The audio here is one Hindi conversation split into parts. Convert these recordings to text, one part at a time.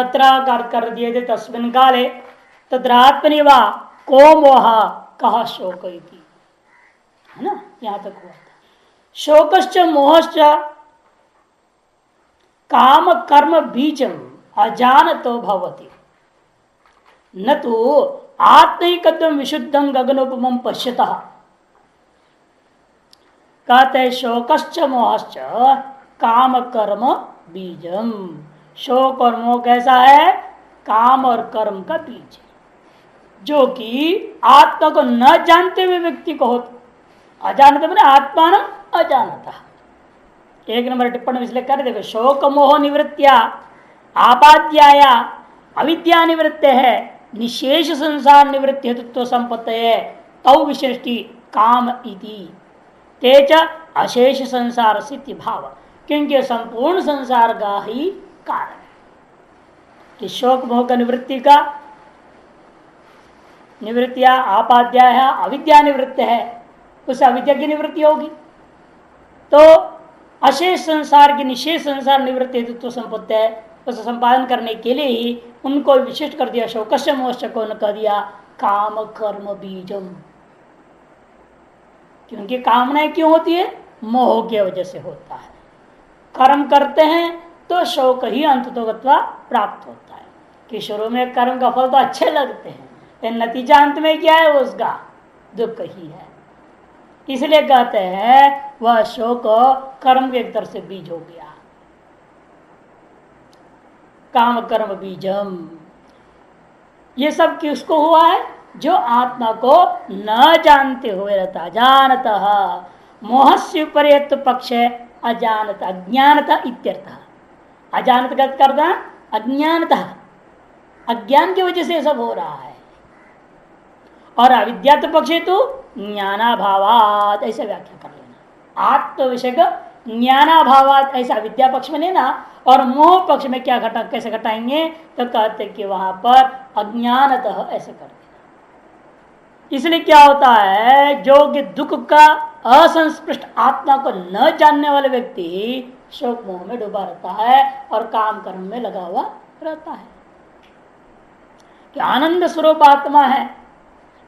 तत्र कर दिए थे तस्मिन् काले तत्रात्मनि वा को मोह कहा शोक इति, है ना, यहां तक हुआ था। शोकश्च मोहश्च काम कर्म बीजम अजानतो भवति न तो आत्मैकत्वं विशुद्धं गगनोपमं पश्यतः। कहते शोकश्च मोहश्च काम कर्म बीजम। शोक और मोह कैसा है? काम और कर्म का बीज है, जो कि आत्मा को न जानते हुए व्यक्ति को होता। अजानते मैंने आत्मान अजानता। एक नंबर टिप्पणी इसलिए कर देखो, शोक मोह निवृत्तिया आपाद्याया अविद्या निवृत्ति है निशेष संसार निवृत्ति हेतुत्व संपत्ति है तौ विशिष्टि काम इति तेज अशेष संसार सिद्धि भाव, क्योंकि संपूर्ण संसार का ही कारण है कि शोक मोह का निवृत्तिया आपाद्याय अविद्या निवृत्ति है, उसे अविद्या की निवृत्ति होगी। तो अशेष संसार की निशेष संसार निवृत्ति हेतुत्व संपत्ति है, उसे संपादन करने के लिए ही उनको विशिष्ट कर दिया। शोकस्य मोहस्य को न कह दिया काम कर्म बीजम, क्योंकि कामनाएं क्यों होती है? मोह की वजह से होता है। कर्म करते हैं तो शोक ही अंततोगत्वा प्राप्त होता है कि शुरू में कर्म का फल तो अच्छे लगते हैं, लेकिन नतीजा अंत में क्या है? उसका दुख ही है। इसलिए कहते हैं वह शोक कर्म के एक तरह से बीज हो गया। काम कर्म बीजम, ये सब किसको हुआ है? जो आत्मा को न जानते हुए रहता। जानतः मोहस्य उपरेत पक्ष अजानता अज्ञानता इत्यर्थ। अजानत करना अज्ञानता, अज्ञान की वजह से सब हो रहा है। और अविद्या तो पक्ष तो ज्ञानाभावात, ऐसा व्याख्या कर लेना। आत्म विषय का ज्ञानाभावात ऐसा विद्या पक्ष में लेना, और मोह पक्ष में क्या घटा कैसे घटाएंगे? तो कहते कि वहां पर अज्ञानतः ऐसे कर देना। इसलिए क्या होता है, जो कि दुख का असंस्पृष्ट आत्मा को न जानने वाले व्यक्ति शोक मोह में डूबा रहता है और काम कर्म में लगा हुआ रहता है। कि आनंद स्वरूप आत्मा है,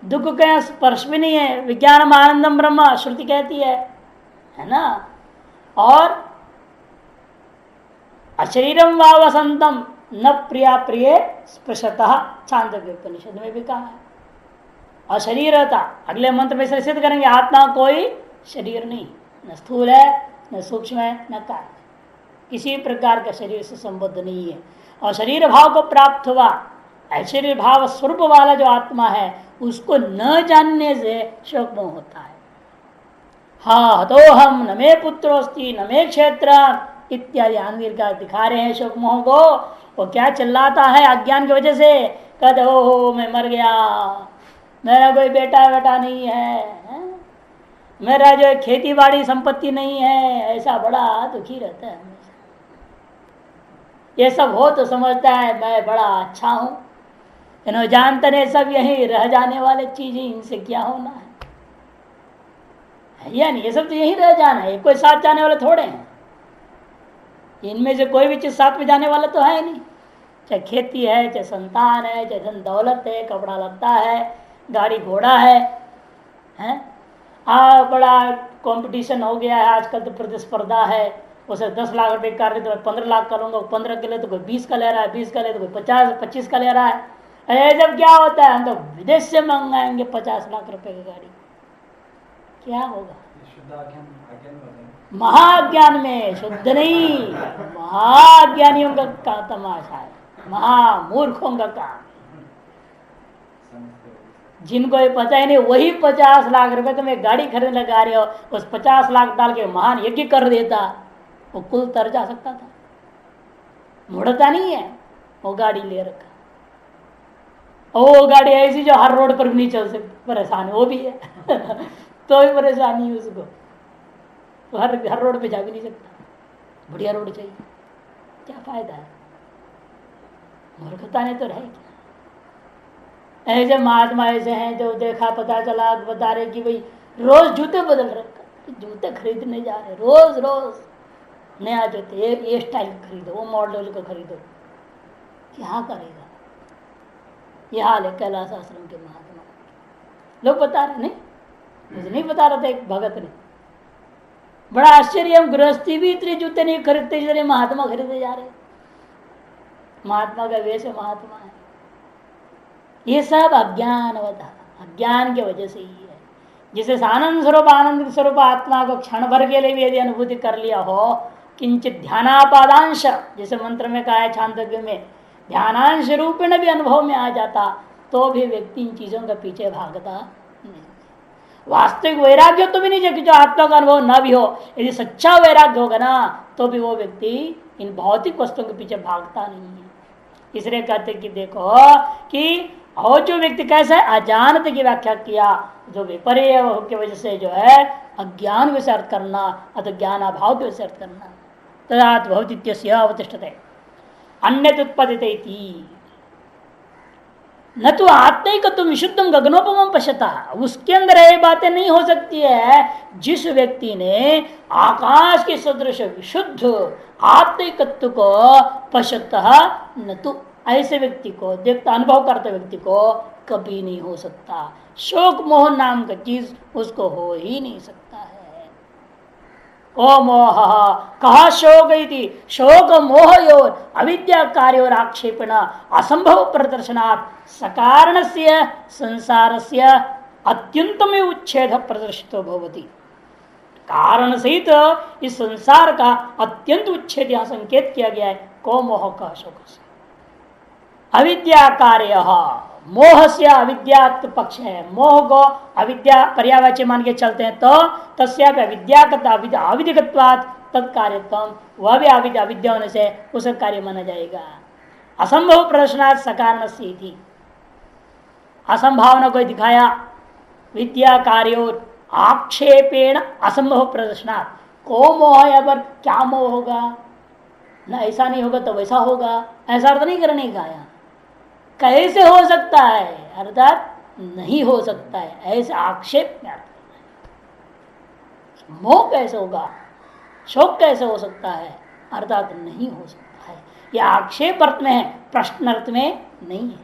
दुख का स्पर्श भी नहीं है। विज्ञानम आनंदम ब्रह्म श्रुति कहती है ना। और अशरीरम व वसंतम न प्रिया प्रिय स्पृशतः, छांदोग्य उपनिषद में भी कहा है। अशरीरता अगले मंत्र में सिद्ध करेंगे, आत्मा कोई शरीर नहीं, न स्थूल है न सूक्ष्म है न कारण, किसी प्रकार का शरीर से संबद्ध नहीं है। और शरीर भाव को प्राप्त हुआ ऐश्वर्य भाव स्वरूप वाला जो आत्मा है उसको न जानने से शोक मोह होता है। हाँ तो हम न मे पुत्रोस्ति न मे क्षेत्र इत्यादि आंधीर का दिखा रहे हैं शोक मोह को। वो क्या चिल्लाता है अज्ञान की वजह से, कहते हो मैं मर गया, मेरा कोई बेटा नहीं है, मेरा जो खेती बाड़ी संपत्ति नहीं है, ऐसा बड़ा दुखी रहता है। ये सब हो तो समझता है मैं बड़ा अच्छा हूं, इन्होंने जानते नहीं सब यही रह जाने वाले चीजें, इनसे क्या होना है या नहीं, ये सब तो यही रह जाना है, कोई साथ जाने वाले थोड़े हैं। इनमें से कोई भी चीज साथ में जाने वाला तो है नहीं, चाहे खेती है, चाहे संतान है, चाहे धन दौलत है, कपड़ा लत्ता है, गाड़ी घोड़ा है, हैं? बड़ा कंपटीशन हो गया है आजकल, तो प्रतिस्पर्धा है। उसे 10 लाख रुपए कर रहे तो मैं 15 लाख करूंगा, 15 के लिए तो कोई 20 का ले रहा है, 20 का ले तो कोई 50-25 का ले रहा है। जब क्या होता है, हम तो विदेश से मंगाएंगे 50 लाख रुपए की गाड़ी, क्या होगा? महाज्ञान में शुद्ध नहीं, महाज्ञानियों का तमाशा है, महामूर्खों का काम। जिनको ये पता ही नहीं वही 50 लाख रुपए तो मैं गाड़ी खरीदने लगा रहे हो, उस 50 लाख डाल के महान यज्ञ कर देता, वो कुल तर जा सकता था। मुड़ता नहीं है, वो गाड़ी ले रखा, वो गाड़ी ऐसी जो हर रोड पर भी नहीं चल सकती, परेशान वो भी है तो भी परेशानी है उसको, तो हर रोड पे जा भी नहीं सकता, बढ़िया रोड चाहिए, क्या फायदा है? मूर्खता ने तो रहे क्या। ऐसे महात्मा ऐसे हैं जो देखा पता चला बता रहे कि भाई रोज जूते बदल रहे, जूते खरीदने जा रहे रोज नया जूते, ये स्टाइल खरीदो, वो मॉडल को खरीदो, क्या करेगा? यह हाल है कैलाश आश्रम के महात्मा। लोग बता रहे नहीं, मुझे नहीं बता रहा था एक भगत ने, बड़ा आश्चर्य, हम गृहस्थी भी इतने जूते नहीं खरीदते जितने महात्मा खरीदे जा रहे। महात्मा का वेश महात्मा है। ये सब अज्ञान होता, अज्ञान की वजह से ही है। जिसे आनंद स्वरूप आत्मा को क्षण भर के लिए भी यदि अनुभूति कर लिया हो, किंचित ध्यानापादांश, जैसे मंत्र में कहा है छांदोग्य में, ध्यानांश रूपेण भी अनुभव में आ जाता, तो भी व्यक्ति इन चीजों के पीछे भागता नहीं। वास्तविक वैराग्य तो भी नहीं चाहिए, जो आत्मा का अनुभव न भी हो, यदि सच्चा वैराग्य होगा ना, तो भी वो व्यक्ति इन भौतिक वस्तुओं के पीछे भागता नहीं है। इसलिए कहते कि देखो कि और जो व्यक्ति कैसा है, अजानत की व्याख्या किया, जो विपर्य की वजह से जो है अज्ञान विषय अर्थ करना अथवा ज्ञानाभाव के विषय अर्थ करना, तदात भवतीत्यस्य अवतिष्ठते अन्यत उत्पद्यते इति न तो आत्मिक तुम विशुद्धम गगनोपम पश्यता। उसके अंदर ये बातें नहीं हो सकती है जिस व्यक्ति ने आकाश के सदृश विशुद्ध आत्मिकत्व को पश्यता, न तो ऐसे व्यक्ति को देखता, अनुभव करते व्यक्ति को कभी नहीं हो सकता। शोक मोह नाम का चीज उसको हो ही नहीं सकता है। ओ मोह कहा शोक इति शोक मोह योर अविद्या कार्योर आक्षेपण असंभव प्रदर्शनात् सकारणस्य संसारस्य अत्यंतम उच्छेद प्रदर्शितो भवति। कारण सहित इस संसार का अत्यंत उच्छेद यहां संकेत किया गया है। को मोह का शोक से अविद्या कार्य, मोह से अविद्यात्व पक्ष है। मोह को अविद्या पर्यावाची मान के चलते हैं तो तस्यापि अविद्यागत अविधिगत्वात् तत्कार्यत्व, वह भी अविद्या होने से उसका कार्य माना जाएगा। असंभव प्रदर्शनात् सकारण से, असंभावना को दिखाया विद्या कार्यो आक्षेपेण असंभव प्रदर्शनात्। को मोह है पर क्या मोह होगा, ना ऐसा नहीं होगा तो वैसा होगा, ऐसा अर्थ नहीं करने का। कैसे हो सकता है अर्थात नहीं हो सकता है, ऐसे आक्षेप में अर्थ करना है। मोह कैसे होगा, शोक कैसे हो सकता है अर्थात नहीं हो सकता है। यह आक्षेप अर्थ में है, प्रश्न अर्थ में नहीं है।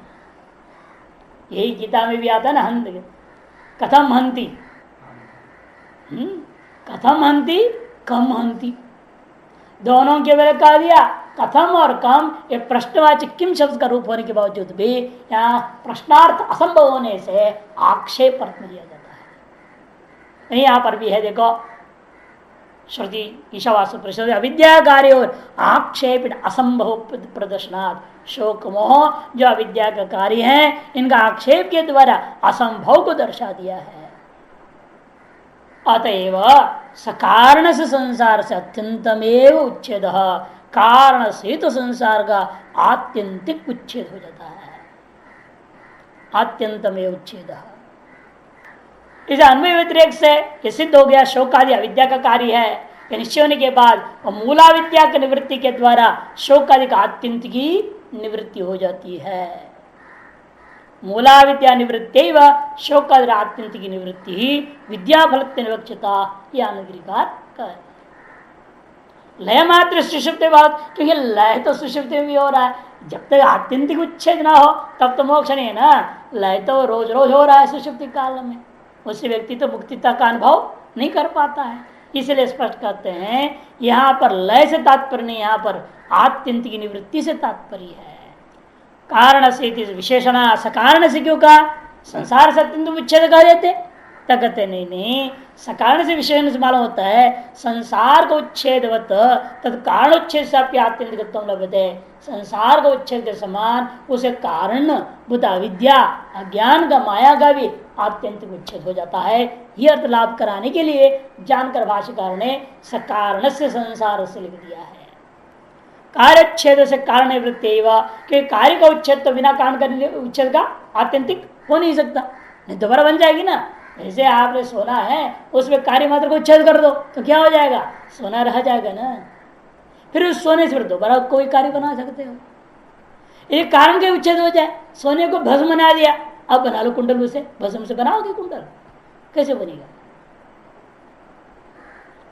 यही गीता में भी आता ना, हंत कथम हंति, कथम हंति कम हंति, दोनों के वेले कह दिया। कथम और कम ये प्रश्नवाचक किम शब्द का रूप होने के बावजूद भी यहाँ प्रश्नार्थ असंभव होने से आक्षेप अर्थ में लिया जाता है। यहाँ पर भी है, देखो श्रुति ईशावास्य परिषद अविद्या कार्य और आक्षेप असंभव प्रदर्शनात्। शोक मोह जो अविद्या का कार्य है, इनका आक्षेप के द्वारा असंभव को दर्शा दिया है। अतएव सकारण से संसार से अत्यंतमेव उच्छेद, कारण से तो संसार का आत्यंतिक उच्छेद हो जाता है। आत्यंतमेव उच्छेद, इसे अन्वय व्यतिरेक से ये सिद्ध हो गया शोक आदि अविद्या का कार्य है। यह निश्चय होने के बाद मूला विद्या की निवृत्ति के द्वारा शोक आदि का आत्यंतिक की निवृत्ति हो जाती है। मूला विद्या निवृत्ति व शोक आदि आत्यंतिक की निवृत्ति ही विद्या फल निवक्षता, यह अनुग्रिकार कर। लय मात्र सुषुप्ति बात, क्योंकि लय तो सुषुप्ति में भी हो रहा है। जब तक आत्यंतिक उच्छेद ना हो तब तो मोक्ष नहीं है ना। लय तो रोज रोज हो रहा है सुषुप्ति काल में, उससे व्यक्ति तो मुक्तिता का अनुभव नहीं कर पाता है। इसलिए स्पष्ट करते हैं यहाँ पर लय से तात्पर्य नहीं, यहाँ पर आत्यंतिक निवृत्ति से तात्पर्य है। कारण से विशेषण सकारण से क्यों कहा, संसार से अत्यंत उच्छेद कह देते, तब कहते नहीं, सकारण से विशेषण से मालूम होता है संसार का उच्छेदवत तद कारण उच्छेद से आत्यंतिकत्व लभ्यते। संसार का उच्छेद के समान उसे कारण बुद्ध अविद्या अज्ञान का माया का भी आत्यंतिक उच्छेद हो जाता है। यह अर्थ लाभ कराने के लिए जानकर भाष्यकार ने सकारण से संसार से लिख दिया है। कार्यच्छेद से कारण निवृत्ति, कि कार्य का उच्छेद तो बिना कारण का उच्छेद का आत्यंतिक हो नहीं सकता, नहीं दोबारा बन जाएगी ना। जैसे आपने सोना है उसमें कार्य मात्र को उच्छेद कर दो तो क्या हो जाएगा, सोना रह जाएगा ना। फिर उस सोने से फिर दोबारा कोई कार्य बना सकते हो। एक कारण के उच्छेद हो जाए, सोने को भस्म बना दिया, अब बना लो कुंडल, उसे भस्म से बनाओगे कुंडल, कैसे बनेगा।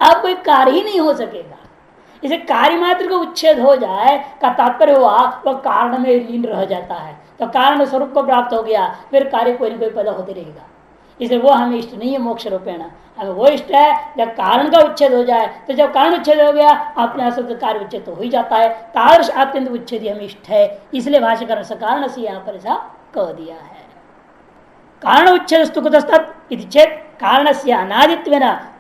अब कोई कार्य ही नहीं हो सकेगा। इसे कार्य मात्र का उच्छेद हो जाए का तात्पर्य हुआ वह कारण में लीन रह जाता है, तो कारण स्वरूप को प्राप्त हो गया, फिर कार्य कोई ना कोई पैदा होते रहेगा। इसलिए वो हमें इष्ट नहीं है मोक्ष रूपेण। हमें वो इष्ट है जब कारण का उच्छेद हो जाए, तो जब कारण उच्छेद हो गया अपने आप कार्य उच्छेद तो हो ही जाता है। तादृश अत्यंत उच्छेद हमें इष्ट है, इसलिए भाष्यकार कारण से यहाँ पर ऐसा कह दिया है। कारण उच्छेद कुतस्तत् चेत कारण से अनादित्व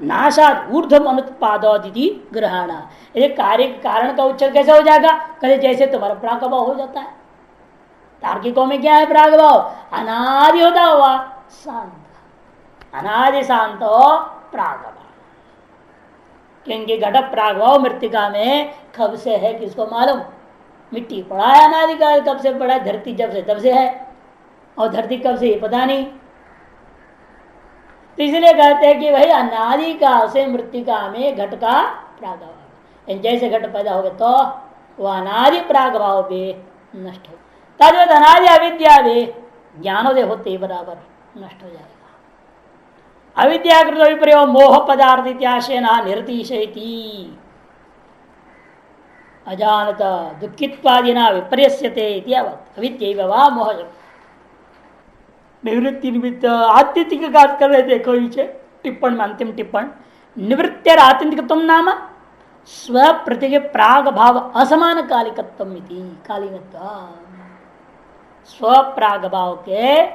नाशाद ऊर्ध्व अनुत्पादी ग्रहण। यदि कार्य कारण का उच्छेद कैसे हो जाएगा? कहते जैसे तुम्हारा प्रागभाव हो जाता है। तार्किकों में क्या है प्रागभाव? अनादि होता हुआ शांत, अनादि शांत हो प्रागभाव। क्योंकि घट प्रागभाव मृतिका में कब से है किसको मालूम? मिट्टी पड़ा है अनादि का, कब से पड़ा है? धरती जब से तब से है, और धरती कब से पता नहीं। तो इसलिए कहते हैं कि भाई अनादि काल से मृतिका में घट का प्रागभाव, जैसे घट पैदा हो गया तो वह अनादि प्रागभाव भी नष्ट हो, तद्वत अनादि अविद्या भी ज्ञानोदय होते बराबर नष्ट हो जाएगा। अविद्याकृत विपर्यो मोह पदार्थ इत्याशेना निर्तिशयति अजानत दुखित्वादिना विपर्यस्यते इत्यावत् अविद्यैव वा मोह। निवृत्ति निमित्त आत्यंतिक का कर रहे देखो नीचे टिप्पण में, अंतिम टिप्पण, निवृत्तिर आत्यंतिक तुम नाम स्व प्रति प्राग भाव असमान कालिकत्व कालीनत्व। स्व प्राग भाव के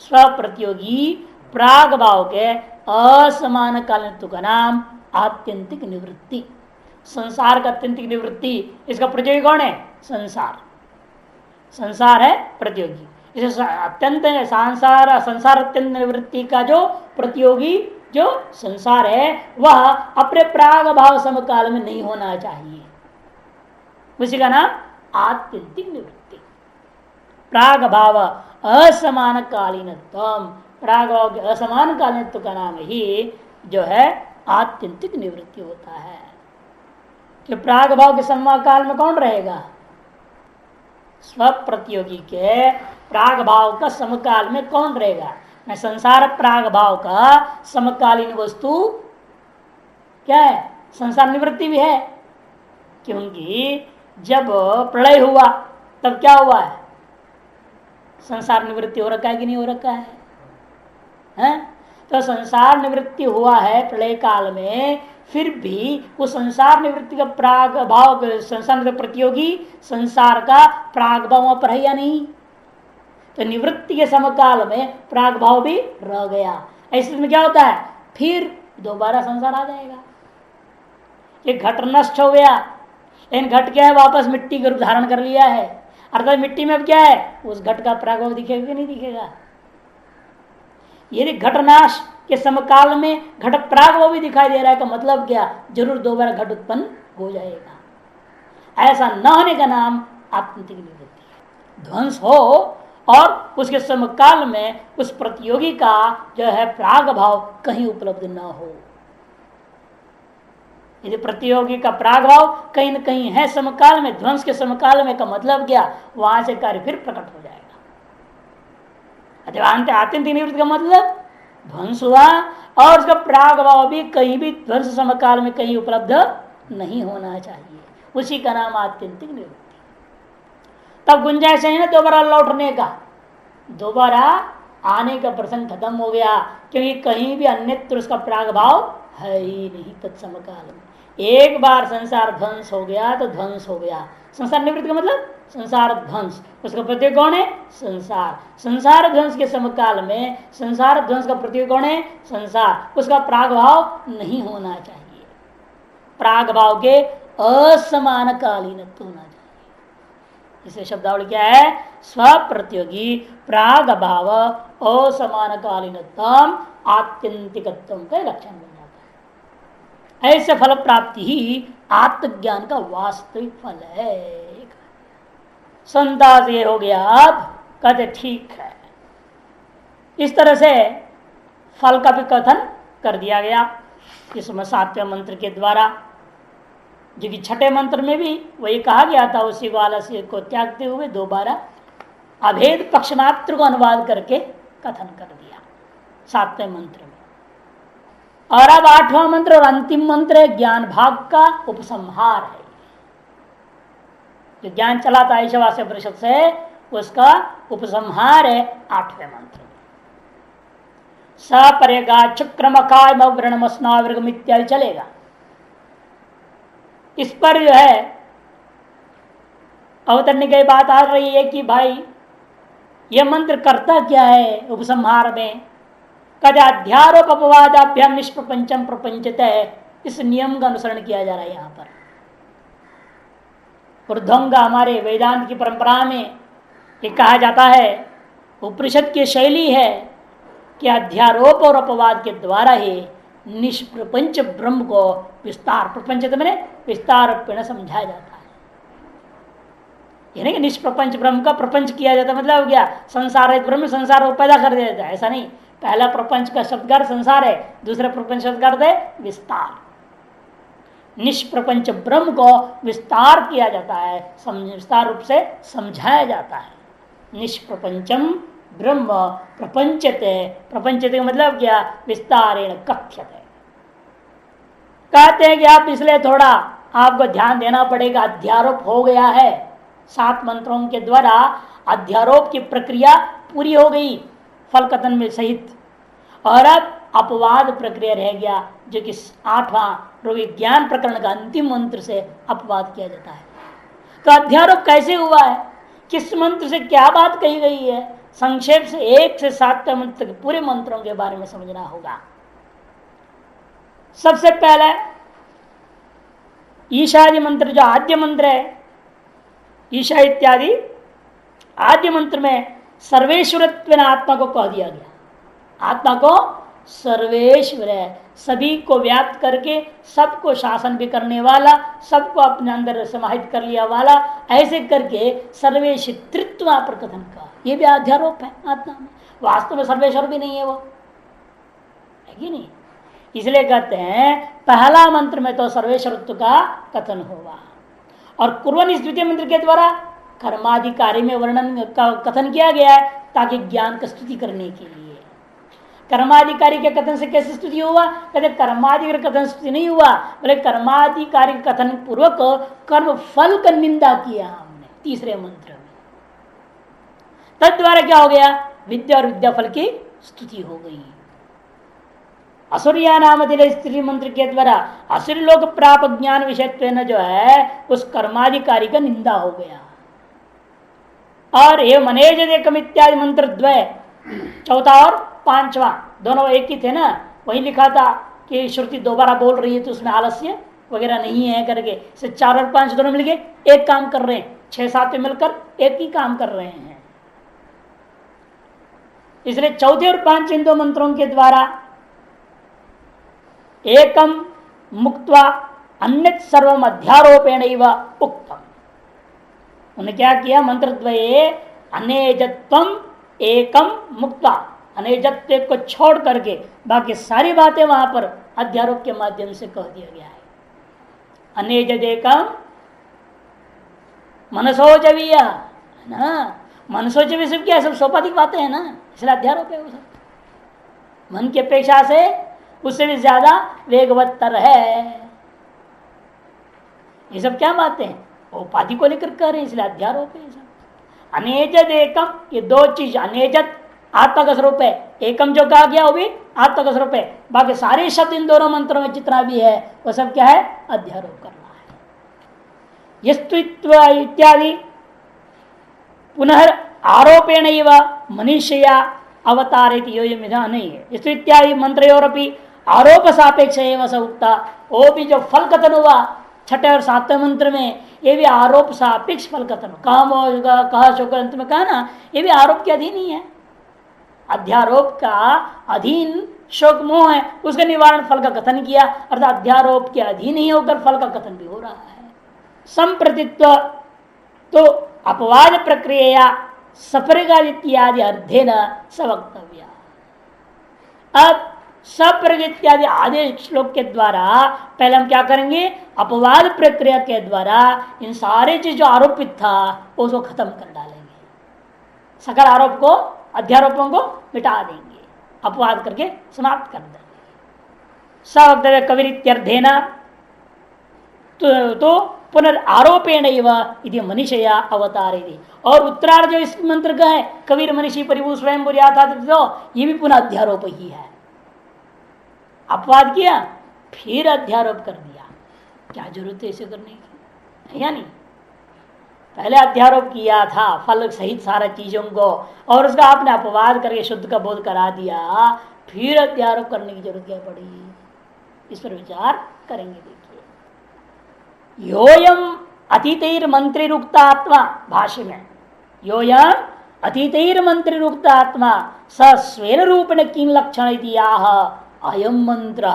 स्व प्रतियोगी प्राग भाव के असमान कालिनत्व का नाम आत्यंतिक निवृत्ति। संसार का आत्यंतिक निवृत्ति, इसका प्रतियोगी कौन है? संसार। संसार है प्रतियोगी। इसे अत्यंत संसार अत्यंत निवृत्ति का जो प्रतियोगी जो संसार है वह अपने प्राग भाव समकाल में नहीं होना चाहिए, उसी का नाम आत्यंतिक निवृत्ति। प्राग भाव असमान कालीनत्व, प्राग भाव के असमान कालीनत्व का नाम ही जो है आत्यंतिक निवृत्ति होता है। कि प्राग भाव के समकाल में कौन रहेगा? स्व प्रतियोगी के प्राग भाव का समकाल में कौन रहेगा? मैं संसार प्राग भाव का समकालीन वस्तु क्या है? संसार निवृत्ति भी है। क्योंकि जब प्रलय हुआ तब क्या हुआ है? संसार निवृत्ति हो रखा है कि नहीं हो रखा है? हैं? तो संसार निवृत्ति हुआ है प्रलय काल में, फिर भी उस संसार निवृत्ति का प्राग भाव, संसार प्रतियोगी संसार का प्राग भाव पर है या नहीं? तो निवृत्ति के समकाल में प्राग भाव भी रह गया। ऐसे में क्या होता है? फिर दोबारा संसार आ जाएगा। ये घट नष्ट हो गया, लेकिन घट क्या है? वापस मिट्टी का रूप धारण कर लिया है। अर्थात मिट्टी में अब क्या है? उस घट का प्राग भाव दिखेगा कि नहीं दिखेगा? यदि घटनाश के समकाल में घट प्राग वो भी दिखाई दे रहा है का मतलब क्या? जरूर दोबारा घट उत्पन्न हो जाएगा। ऐसा न होने का नाम आत्यंतिक निवृत्ति है। ध्वंस हो और उसके समकाल में उस प्रतियोगी का जो है प्राग भाव कहीं उपलब्ध न हो। यदि प्रतियोगी का प्राग भाव कहीं न कहीं है समकाल में, ध्वंस के समकाल में, का मतलब क्या? वहां से कार्य फिर प्रकट हो जाएगा। आत्यंतिक निवृत्ति का मतलब ध्वंस हुआ और उसका प्राग भाव भी कहीं भी ध्वंस समकाल में कहीं उपलब्ध नहीं होना चाहिए, उसी का नाम आत्यंतिक निवृत्ति। तब गुंजाइश है ना दोबारा लौटने का, दोबारा आने का प्रसंग खत्म हो गया, क्योंकि कहीं भी अन्यत्र उसका प्राग भाव है ही नहीं तत्समकाल में। एक बार संसार ध्वंस हो गया तो ध्वंस हो गया। संसार निवृत्ति का मतलब संसार ध्वंस, उसका प्रतीक कौन है? संसार। संसार ध्वंस के समकाल में संसार ध्वंस का प्रतीक कौन है? संसार। उसका प्राग भाव नहीं होना चाहिए, प्राग भाव के असमान कालीनत्व होना चाहिए। इसे शब्दावली क्या है? स्व प्रतियोगी प्राग भाव असमान कालीनत्व आत्यंतिकत्व का लक्षण बन जाता है। ऐसे फल प्राप्ति ही आत्मज्ञान का वास्तविक फल है। संदास ये हो गया। अब कहते ठीक है, इस तरह से फल का भी कथन कर दिया गया इसमें 7वें मंत्र के द्वारा, जो कि 6ठे मंत्र में भी वही कहा गया था। उसी वाला से को त्यागते हुए दोबारा अभेद पक्ष मात्र को अनुवाद करके कथन कर दिया 7वें मंत्र में। और अब 8वां मंत्र और अंतिम मंत्र ज्ञान भाग का उपसंहार है। जो ज्ञान चला था ईशावास्य परिषद से, उसका उपसंहार है 8वें मंत्र में। सपर्यगा चक्रमकाय व्रणमस्नावर्गम इत्यादि चलेगा। इस पर जो है अवतरने की बात आ रही है कि भाई यह मंत्र करता क्या है उपसंहार में। कदा अध्यारोप अपवादाभ्याम निष्प्रपंचम प्रपंचत है, इस नियम का अनुसरण किया जा रहा है। यहाँ पर ऊर्ध्वंग हमारे वेदांत की परंपरा में ये कहा जाता है, उपनिषद की शैली है कि अध्यारोप और अपवाद के द्वारा ही निष्प्रपंच ब्रह्म को विस्तार, प्रपंच मैंने विस्तार रूपेण समझाया जाता है। यानी कि निष्प्रपंच ब्रह्म का प्रपंच किया जाता है, मतलब क्या, संसार है ब्रह्म, संसार को पैदा कर दिया जाता है। ऐसा नहीं, पहला प्रपंच का शब्दगार संसार है, दूसरा प्रपंच शब्दगार है विस्तार। निष्प्रपंच ब्रह्म को विस्तार किया जाता है, विस्तार रूप से समझाया जाता है। निष्प्रपंचम ब्रह्म प्रपंचते, प्रपंचते का मतलब क्या, विस्तारेण कथ्यते। कहते हैं कि आप इसलिए थोड़ा आपको ध्यान देना पड़ेगा, अध्यारोप हो गया है 7 मंत्रों के द्वारा, अध्यारोप की प्रक्रिया पूरी हो गई फल कथन में सहित, और अब अपवाद प्रक्रिया रह गया, जो कि 8वां ज्ञान प्रकरण का अंतिम मंत्र से अपवाद किया जाता है। तो अध्यारोप कैसे हुआ है, किस मंत्र से क्या बात कही गई है, संक्षेप से 1 से 7 मंत्र के पूरे मंत्रों के बारे में समझना होगा। सबसे पहले ईशादि मंत्र, जो आद्य मंत्र है, ईशा इत्यादि आद्य मंत्र में सर्वेश्वरत्व आत्मा को कह दिया गया। आत्मा को सर्वेश्वर है, सभी को व्याप्त करके सबको शासन भी करने वाला, सबको अपने अंदर समाहित कर लिया वाला, ऐसे करके सर्वेश्वरत्व प्रकथन का ये भी अध्यारोप है आत्मा में। वास्तव में सर्वेश्वर भी नहीं है वो, है कि नहीं। इसलिए कहते हैं पहला मंत्र में तो सर्वेश्वरत्व का कथन होगा, और कुर्वन् इस द्वितीय मंत्र के द्वारा कर्माधिकारी में वर्णन का कथन किया गया है, ताकि ज्ञान का स्तुति करने के लिए। कर्माधिकारी के कथन से कैसे स्तुति हुआ, कहते कर्माधिकारी कथन स्तुति नहीं हुआ, बोले कर्माधिकारी कथन पूर्वक कर्म फल का निंदा किया हमने तीसरे मंत्र में। तद द्वारा क्या हो गया, विद्या और विद्या फल की स्तुति हो गई। असुरिया नाम स्त्री मंत्र के द्वारा असुर लोग प्राप्त ज्ञान विषय जो है उस कर्माधिकारी का निंदा हो गया। और ये मनेज एकम इत्यादि मंत्र द्वय, चौथा और 5वां दोनों एक ही थे ना, वही लिखा था कि श्रुति दोबारा बोल रही है तो उसमें आलस्य वगैरह नहीं है करके, से 4 और 5 दोनों मिलके एक काम कर रहे हैं, 6-7 में मिलकर एक ही काम कर रहे हैं। इसलिए चौथे और 5 इन 2 मंत्रों के द्वारा एकम मुक्त्वा अन्यत् सर्वम अध्यारोपेण उक्तम। उन्होंने क्या किया, मंत्र द्वये अनेजत्वम एकम मुक्त्वा, अनेजत्व को छोड़ करके बाकी सारी बातें वहां पर अध्यारोप के माध्यम से कह दिया गया है। अनेजद एकम मनसोचवीय ना, मनसोचवी सब क्या, सब सोपाधिक बातें हैं ना, इसलिए अध्यारोप है वो सब। मन की अपेक्षा से उससे भी ज्यादा वेगवत्तर है। ये सब क्या बातें हैं, उपाधि को लेकर कर रहे हैं, इसलिए अध्यारोप है। अनेजद एकम, ये 2 चीज, अनेजद आत्मा का स्वरूप है, एकम जो कहा गया वो भी आत्मा का स्वरूप है, बाकी सारे शब्द इन दोनों मंत्रों में जितना भी है वो सब क्या है, अध्यारोप करना है। यस्तुत्व इत्यादि पुनः आरोपेण मनुष्या अवतारित योजन नहीं है। यस्तु इत्यादि मंत्रोरपि आरोप सापेक्ष उक्ता, वो भी जो फल कथन हुआ 6ठे और 7वें मंत्र में, ये भी आरोप सापेक्ष फल कथन, कहा शोक अंत में कहा ना, ये भी आरोप के अधीन ही है। अध्यारोप का अधीन शोक मोह है, उसका निवारण फल का कथन किया, अर्थात अध्यारोप के अधीन ही होकर फल का कथन भी हो रहा है। संप्रतित्व तो अपवाद प्रक्रिया सफरेगा इत्यादि अर्धेन सवक्तव्य। अब सप्रग इत्यादि आदेश श्लोक के द्वारा पहले हम क्या करेंगे, अपवाद प्रक्रिया के द्वारा इन सारे चीज जो आरोपित था उसको खत्म कर डालेंगे, सकल आरोप को, अध्यारोपों को मिटा देंगे, अपवाद करके समाप्त कर देंगे। सवक्तव्य कविरित्यर्थेन तो पुनरारोपेण इति मनीषया अवतारे। और उत्तरार्ध जो इस मंत्र का है, कबीर मनीषी परिभू स्वयं तो ये भी पुनः अध्यारोप ही है। अपवाद किया फिर अध्यारोप कर दिया, क्या जरूरत है इसे करने की, है या नहीं। पहले अध्यारोप किया था फल सहित सारा चीजों को, और उसका आपने अपवाद करके शुद्ध का बोध करा दिया, फिर अध्यारोप करने की जरूरत क्या पड़ी, इस पर विचार करेंगे। देखिए, योयम अतीतैर मंत्री रुक्ता आत्मा, भाष्य में योयम अतीतैर मंत्री रुक्ता आत्मा स स्वेन रूपेण किन लक्षण अयम मंत्र,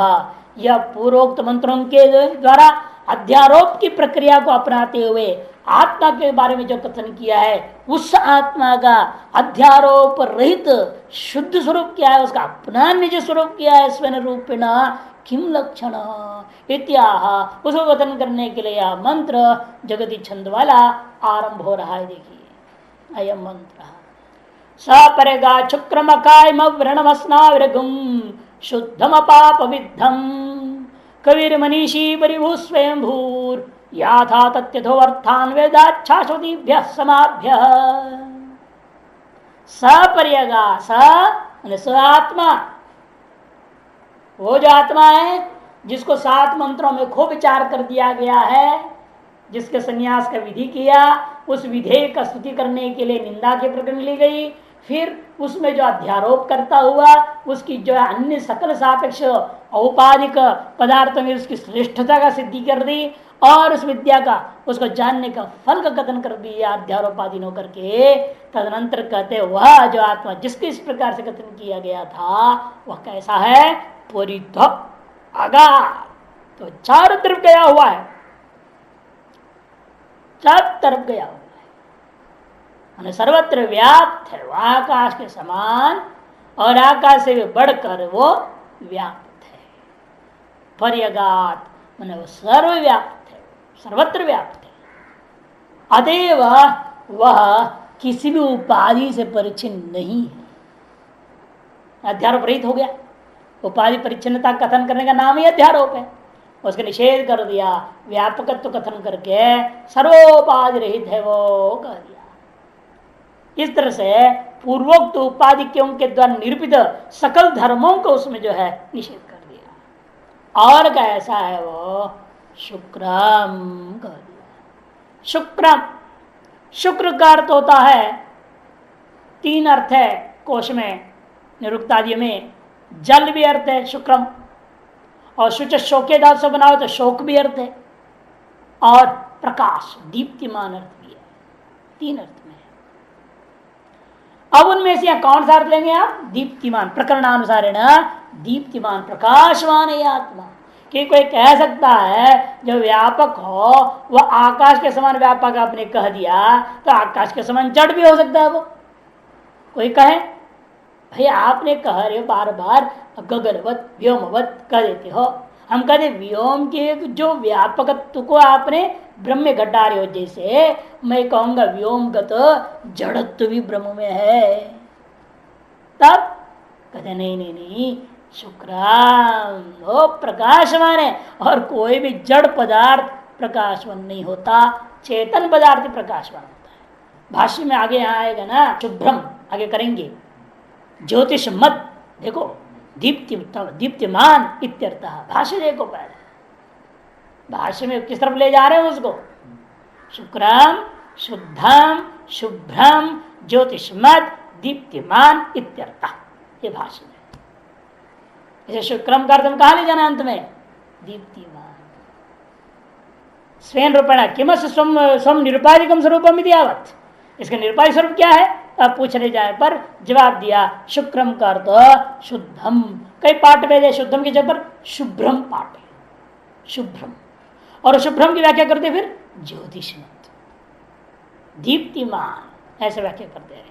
यह पूर्वोक्त मंत्रों के द्वारा अध्यारोप की प्रक्रिया को अपनाते हुए आत्मा के बारे में जो कथन किया है, उस आत्मा का अध्यारोप रहित शुद्ध स्वरूप क्या है, उसका अपना निज स्वरूप क्या है, स्वयं रूपेण किम लक्षण इत्याह, उसको कथन करने के लिए यह मंत्र जगती छंद वाला आरंभ हो रहा है। देखिए, अयम मंत्र सपरेगा शुक्रमकायम व्रणमस्नाविरगुम शुद्धम पाप विद्धम कबीर मनीषी परिभू स्वयं भूर याथा तथ्यथो अर्थान वेदाच्छाश्वतीभ्य समाभ्य। सपर्यगा, स आत्मा, वो जो आत्मा है जिसको 7 मंत्रों में खूब विचार कर दिया गया है, जिसके संन्यास का विधि किया, उस विधेय का स्तुति करने के लिए निंदा के प्रकरण ली गई, फिर उसमें जो अध्यारोप करता हुआ उसकी जो अन्य सकल सापेक्ष औपाधिक पदार्थों में उसकी श्रेष्ठता का सिद्धि कर दी, और उस विद्या का उसको जानने का फल का कथन कर दिया अध्यारोपाधीन होकर के। तदनंतर कहते वह जो आत्मा जिसके इस प्रकार से कथन किया गया था वह कैसा है, परिध आगा, तो चारों तरफ गया हुआ है, चारों तरफ गया हुआ है, सर्वत्र व्याप्त है, वह आकाश के समान और आकाश से भी बढ़कर वो व्याप्त है। पर्यगात माने वो सर्वव्याप्त है, सर्वत्र व्याप्त है। अतएव वह किसी भी उपाधि से परिचिन्न नहीं है, अध्यारोप रहित हो गया। उपाधि परिच्छिन्नता कथन करने का नाम ही अध्यारोप है, उसका निषेध कर दिया, व्यापकत्व कथन करके सर्वोपाधि रहित है वो कह दिया। इस तरह से पूर्वोक्त उपाधिक्यों के द्वारा निरूपित सकल धर्मों को उसमें जो है निषेध कर दिया। और कैसा है वो, शुक्रम कह दिया। शुक्रम, शुक्र का अर्थ होता है, 3 अर्थ है कोश में, निरुक्तादि में। जल भी अर्थ है शुक्रम, और शुच शोके धातु से बना हो तो शोक भी अर्थ है, और प्रकाश दीप्तिमान अर्थ भी है, 3 अर्थ में। अब उनमें से कौन सा अर्थ लेंगे आप, दीप्तिमान, प्रकरणानुसार दीप्तिमान प्रकाशवान है आत्मा। कि कोई कह सकता है जो व्यापक हो वह आकाश के समान व्यापक आपने कह दिया, तो आकाश के समान जड़ भी हो सकता है वो। कोई कहे भाई आपने कह रहे हो बार बार गगनवत व्योमवत कह देते हो, हम कहते व्योम के जो व्यापकत्व को आपने ब्रह्म में घटा रहे हो, जैसे मैं कहूंगा व्योमगत जड़त्व भी ब्रह्म में है, तब कहते नहीं नहीं नहीं, शुक्राम वो प्रकाशवान है, और कोई भी जड़ पदार्थ प्रकाशवान नहीं होता, चेतन पदार्थ प्रकाशवान होता है। भाष्य में आगे यहाँ आएगा ना, शुभ्रम आगे करेंगे, ज्योतिष मत देखो, दीप्तिमान इत्यर्थ। भाष्य देखो पहले, भाष्य में किस तरफ ले जा रहे हैं उसको, शुक्रम शुद्धम शुभ्रम ज्योतिषमत दीप्तिमान इत्यर्थ, ये भाष्य में। इसे शुक्रम का अर्थ हम कहा ले जाना अंत में, दीप्तिमान स्वयं रूपेण किमस स्वम निरुपाधिकम स्वरूपम इतियावत। इसका निरुपाधिक स्वरूप क्या है, अब पूछने जाए पर जवाब दिया शुक्रम का अर्थ शुद्धम। कई पाठ में शुद्धम की जगह पर शुभ्रम पाठ है, शुभ्रम, और शुभ्रम की व्याख्या करते फिर ज्योतिषमत दीप्तिमान, ऐसे व्याख्या करते हैं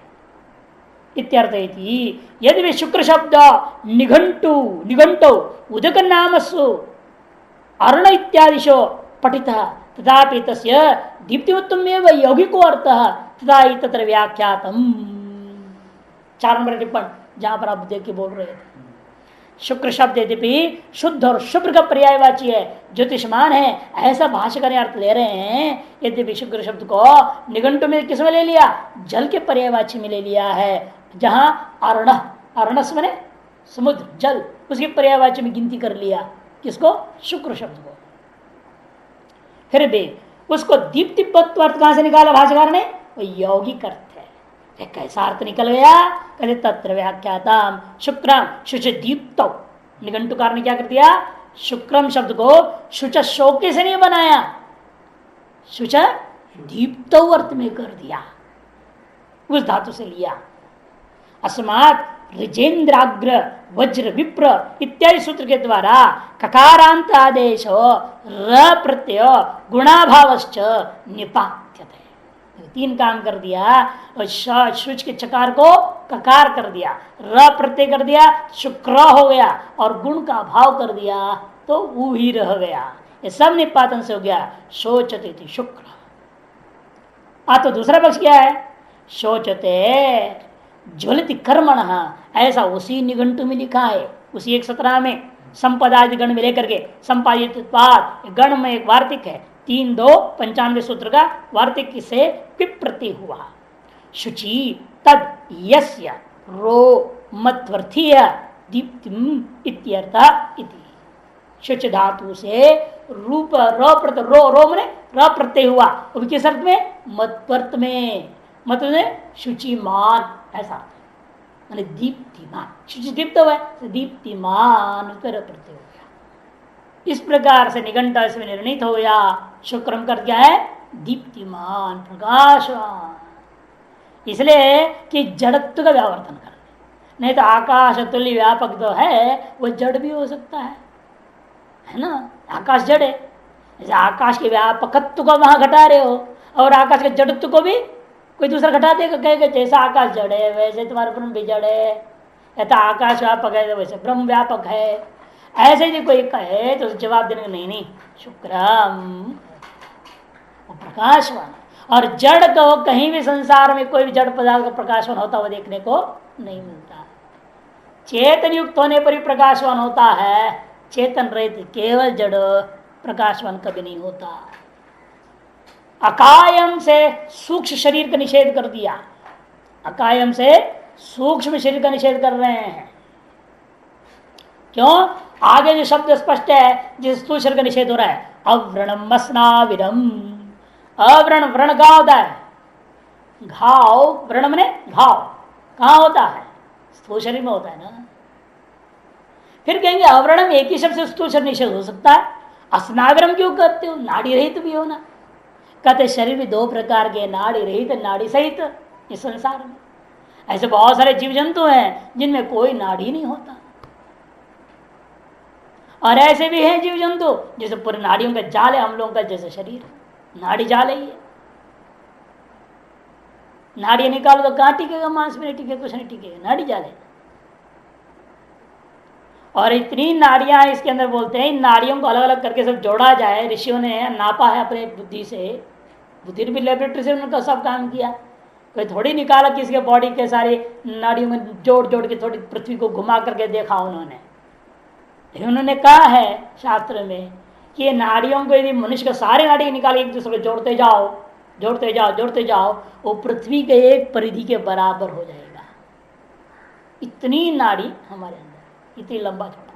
इत्यर्थ। यदि वे शुक्र शब्द निघंटो उदक नामसु अर्ण इत्यादिशो पठितः तथापि तस्य दीप्तिमत्वमेव यौगिको अर्थः तथा तत्र व्याख्यातम। 4 नंबर टिप्पण जहां पर आप देख के बोल रहे थे, शुक्र शब्द यद्यपि शुद्ध और शुभ्र का पर्यायवाची है, ज्योतिषमान है, ऐसा भाष्यकार ने अर्थ ले रहे हैं। यद्यपि शुक्र शब्द को निघंटु में किस में ले लिया? जल के पर्यायवाची में ले लिया है, जहां अर्ण, अरणस में समुद्र जल, उसके पर्यायवाची में गिनती कर लिया किसको? शुक्र शब्द को। फिर भी उसको दीप्तिपत्व अर्थ कहां से निकाला भाष्यकार ने? वो यौगिक अर्थ है। कैसा अर्थ निकल गया? कहते तत्र व्याख्याताम शुक्रम शुच दीप्त। निघंटुकार ने क्या कर दिया? शुक्रम शब्द को शुच शोके से नहीं बनाया, शुच दीप्त अर्थ में कर दिया, उस धातु से लिया। अस्मात् ऋजेन्द्राग्र वज्र विप्र इत्यादि सूत्र के द्वारा ककारांत आदेश र प्रत्यय गुणाभावश्च निपात्यते। तीन काम कर दिया, और शुच के चकार को ककार कर दिया, र प्रत्यय कर दिया, शुक्र हो गया, और गुण का भाव कर दिया तो वो ही रह गया। ये सब निपातन से हो गया। शोचते थी शुक्र। तो दूसरा पक्ष क्या है? शोचते ज्वलित कर्मण, ऐसा उसी निघंटु में लिखा है, उसी 117 में संपदादि गण में लेकर के संपादित गण में एक वार्तिक है, 3-2-95 सूत्र का वार्तिक से विप्रति हुआ। शुचि तद यस्य रो मध्वर्थीय दीप्तिम इत्यर्थ इति। शुच धातु से रूप रो मने र प्रत्यय हुआ, वो किस अर्थ में? मध्वर्त में, मतलब शुचिमान ऐसा, माने दीप्तिमान। शुचि दीप्त हुआ है, दीप्तिमान पर प्रत्यय हो गया। इस प्रकार से निघंट इसमें निर्णित हो गया। शुक्रम कर क्या है? दीप्तिमान, प्रकाशवान। इसलिए कि जड़त्व का व्यावर्तन कर, नहीं तो आकाश तुल्य व्यापक तो है, वो जड़ भी हो सकता है ना। आकाश जड़ है, जैसे आकाश के व्यापकत्व को वहां घटा रहे हो, और आकाश के जड़त्व को भी कोई दूसरा घटा देगा, कहेगा जैसा आकाश जड़ है वैसे तुम्हारा ब्रह्म भी जड़ है, या तो आकाश व्यापक है तो वैसे ब्रह्म व्यापक है। ऐसे ही कोई कहे तो जवाब देने का नहीं, शुक्रम वो प्रकाशवान। और जड़ तो कहीं भी संसार में कोई भी जड़ पदार्थ का प्रकाशवान होता हुआ देखने को नहीं मिलता। चेतन युक्त होने पर ही प्रकाशवान होता है, चेतन रहित केवल जड़ प्रकाशवान कभी नहीं होता। अकायम से सूक्ष्म शरीर का निषेध कर दिया, अकायम से सूक्ष्म शरीर का निषेध कर रहे हैं। क्यों? आगे जो शब्द स्पष्ट है जिस स्थूल शरीर का निषेध हो रहा है, अव्रणम मस्नाविरम। अव्रण, व्रण का होता है घाव, व्रण मने घाव, कहां होता है? स्थूल शरीर में होता है ना। फिर कहेंगे अव्रणम एक ही शब्द से स्थूल शरीर निषेध हो सकता है, अस्नाविरम क्यों करते हो? नाड़ी रहित भी हो ना। कहते शरीर भी दो प्रकार के, नाड़ी रहित, नाड़ी सहित। इस संसार में ऐसे बहुत सारे जीव जंतु हैं जिनमें कोई नाड़ी नहीं होता, और ऐसे भी हैं जीव जंतु जैसे पूरे नाड़ियों का जाल है, हम लोगों का जैसे शरीर नाड़ी जाल है। ये नाड़ी निकालो तो कहां टिकेगा? मांस में नहीं टिकेगा, कुछ नहीं टिकेगा, नाड़ी जाल है। और इतनी नाड़ियां इसके अंदर बोलते हैं, इन नाड़ियों को अलग अलग करके सब जोड़ा जाए, ऋषियों ने नापा है अपने बुद्धि से, बुद्धि भी लेबोरेटरी से उन्होंने सब काम किया। कोई थोड़ी निकाला किसी के बॉडी के सारे नाड़ियों में जोड़ जोड़ के थोड़ी पृथ्वी को घुमा करके देखा उन्होंने। लेकिन उन्होंने कहा है शास्त्र में कि ये नाड़ियों को यदि मनुष्य के सारे नाड़ी निकाल एक दूसरे को जोड़ते जाओ, जोड़ते जाओ, जोड़ते जाओ, वो पृथ्वी के एक परिधि के बराबर हो जाएगा। इतनी नाड़ी हमारे अंदर, इतनी लंबा छोटा,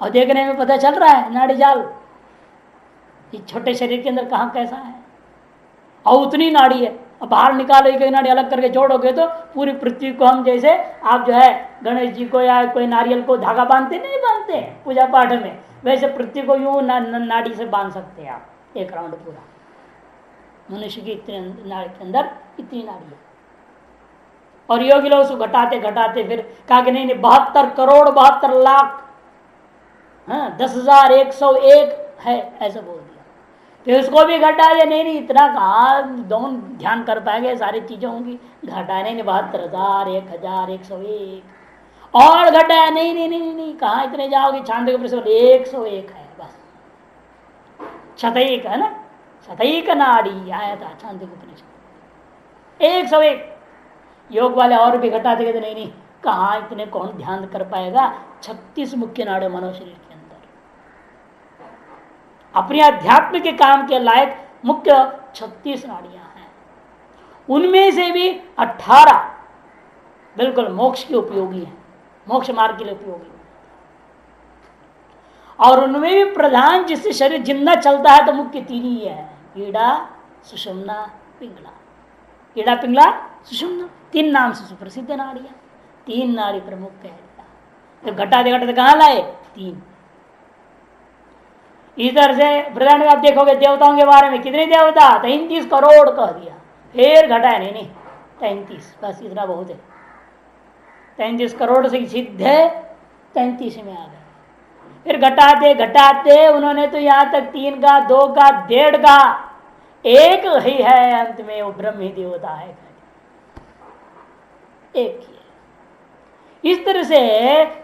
और देखने में पता चल रहा है नाड़ी जाल इस छोटे शरीर के अंदर कहाँ कैसा है। और उतनी नाड़ी है, अब बाहर निकालो एक नाड़ी अलग करके जोड़ोगे तो पूरी पृथ्वी को हम जैसे आप जो है गणेश जी को या कोई नारियल को धागा बांधते नहीं बांधते हैं पूजा पाठ में, वैसे पृथ्वी को यूं नाड़ी से बांध सकते हैं आप एक राउंड पूरा। मनुष्य की इतने नाड़ी के अंदर इतनी नाड़ी है। और योगी लोग उसको घटाते घटाते फिर कहा कि नहीं 72 करोड़ 72 लाख, हाँ 10,101 है, ऐसा बोल दिया। फिर उसको भी घटा दिया, नहीं इतना कहाँ दोनों ध्यान कर पाएंगे, सारी चीजें होंगी, घटाया नहीं 72,000 1,101 और घटाया नहीं नहीं नहीं नहीं कहाँ इतने जाओगे, छांदोग्य उपनिषद 101 है बस, शतैक है ना, शतैक नाड़ी आया था छांदोग्य उपनिषद 101। योग वाले और भी घटा देंगे तो नहीं कहाँ इतने कौन ध्यान कर पाएगा। 36 मुख्य नाड़ी मानव शरीर के अंदर अपने अध्यात्म के काम के लायक मुख्य 36 नाड़ियां हैं। उनमें से भी 18 बिल्कुल मोक्ष के उपयोगी है, मोक्ष मार्ग के लिए उपयोगी है। और उनमें भी प्रधान जिससे शरीर जिंदा चलता है तो मुख्य 3 ही है, कीड़ा सुषुम्ना पिंगला। कीड़ा पिंगला सुषुम्ना 3 नाम से सुप्रसिद्ध नाड़ियां, 3 नाड़ी प्रमुख कह दिया। तो घटा दे घटा कहाँ लाए 3। इधर से प्रधान में आप देखोगे देवताओं के बारे में कितने देवता 33 करोड़ कह दिया, फिर घटा नहीं 33, बस इतना बहुत है। 33 करोड़ से सिद्ध है, 33 में आ गए। फिर घटाते घटाते उन्होंने तो यहां तक 3 का 2 का 1.5 का 1 ही है, अंत में वो ब्रह्म ही देवता है, एक ही है। इस तरह से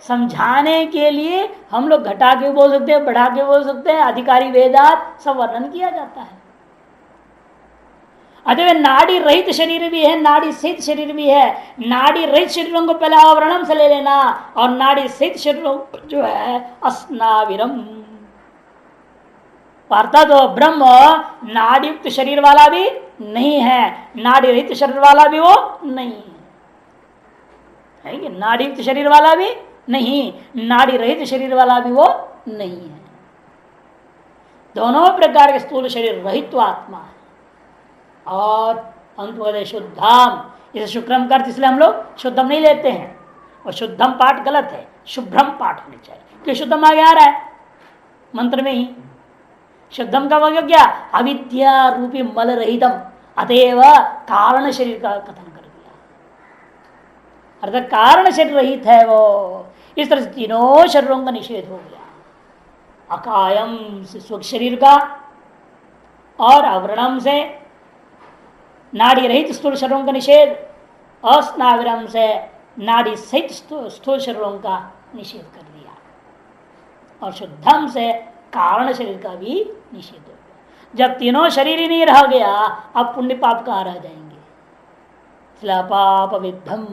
समझाने के लिए हम लोग घटा के बोल सकते हैं, बढ़ा के बोल सकते हैं, अधिकारी वेदात सब वर्णन किया जाता है। अतः नाड़ी रहित शरीर भी है, नाड़ी सहित शरीर भी है। नाड़ी रहित शरीरों को पहले आवरणम से ले लेना, और नाड़ी सहित शरीरों जो है अस्नाविरम। अर्थात तो ब्रह्म नाड़ी युक्त शरीर वाला भी नहीं है, नाड़ी रहित शरीर वाला भी वो नहीं है। नाड़ी युक्त शरीर वाला भी नहीं, नाड़ी रहित शरीर वाला भी वो नहीं है। दोनों प्रकार के स्थूल शरीर रहित तो आत्मा है। और अंत शुद्धम, इसे शुक्रम कर, इसलिए हम लोग शुद्धम नहीं लेते हैं, और शुद्धम पाठ गलत है, शुभ्रम पाठ होनी चाहिए, क्योंकि शुद्धम आगे आ रहा है मंत्र में ही। शुद्धम का मतलब क्या, अविद्या रूपी मल रहितम, अतएव कारण शरीर का कथन कर दिया, अर्थात कारण शरीर रहित है वो। इस तरह से तीनों शरीरों का निषेध हो गया, अकायम से स्वच्छ शरीर का, और अवर्णम से नाड़ी रहित स्थूल शरीरों का निषेध, अस्नाविरम से नाड़ी सहित स्थूल शरीरों का निषेध कर दिया, और शुद्धम से कारण शरीर का भी निषेध हो गया। जब तीनों शरीर ही नहीं रह गया, अब पुण्य पाप कहाँ रह जाएंगे। पाप विद्धम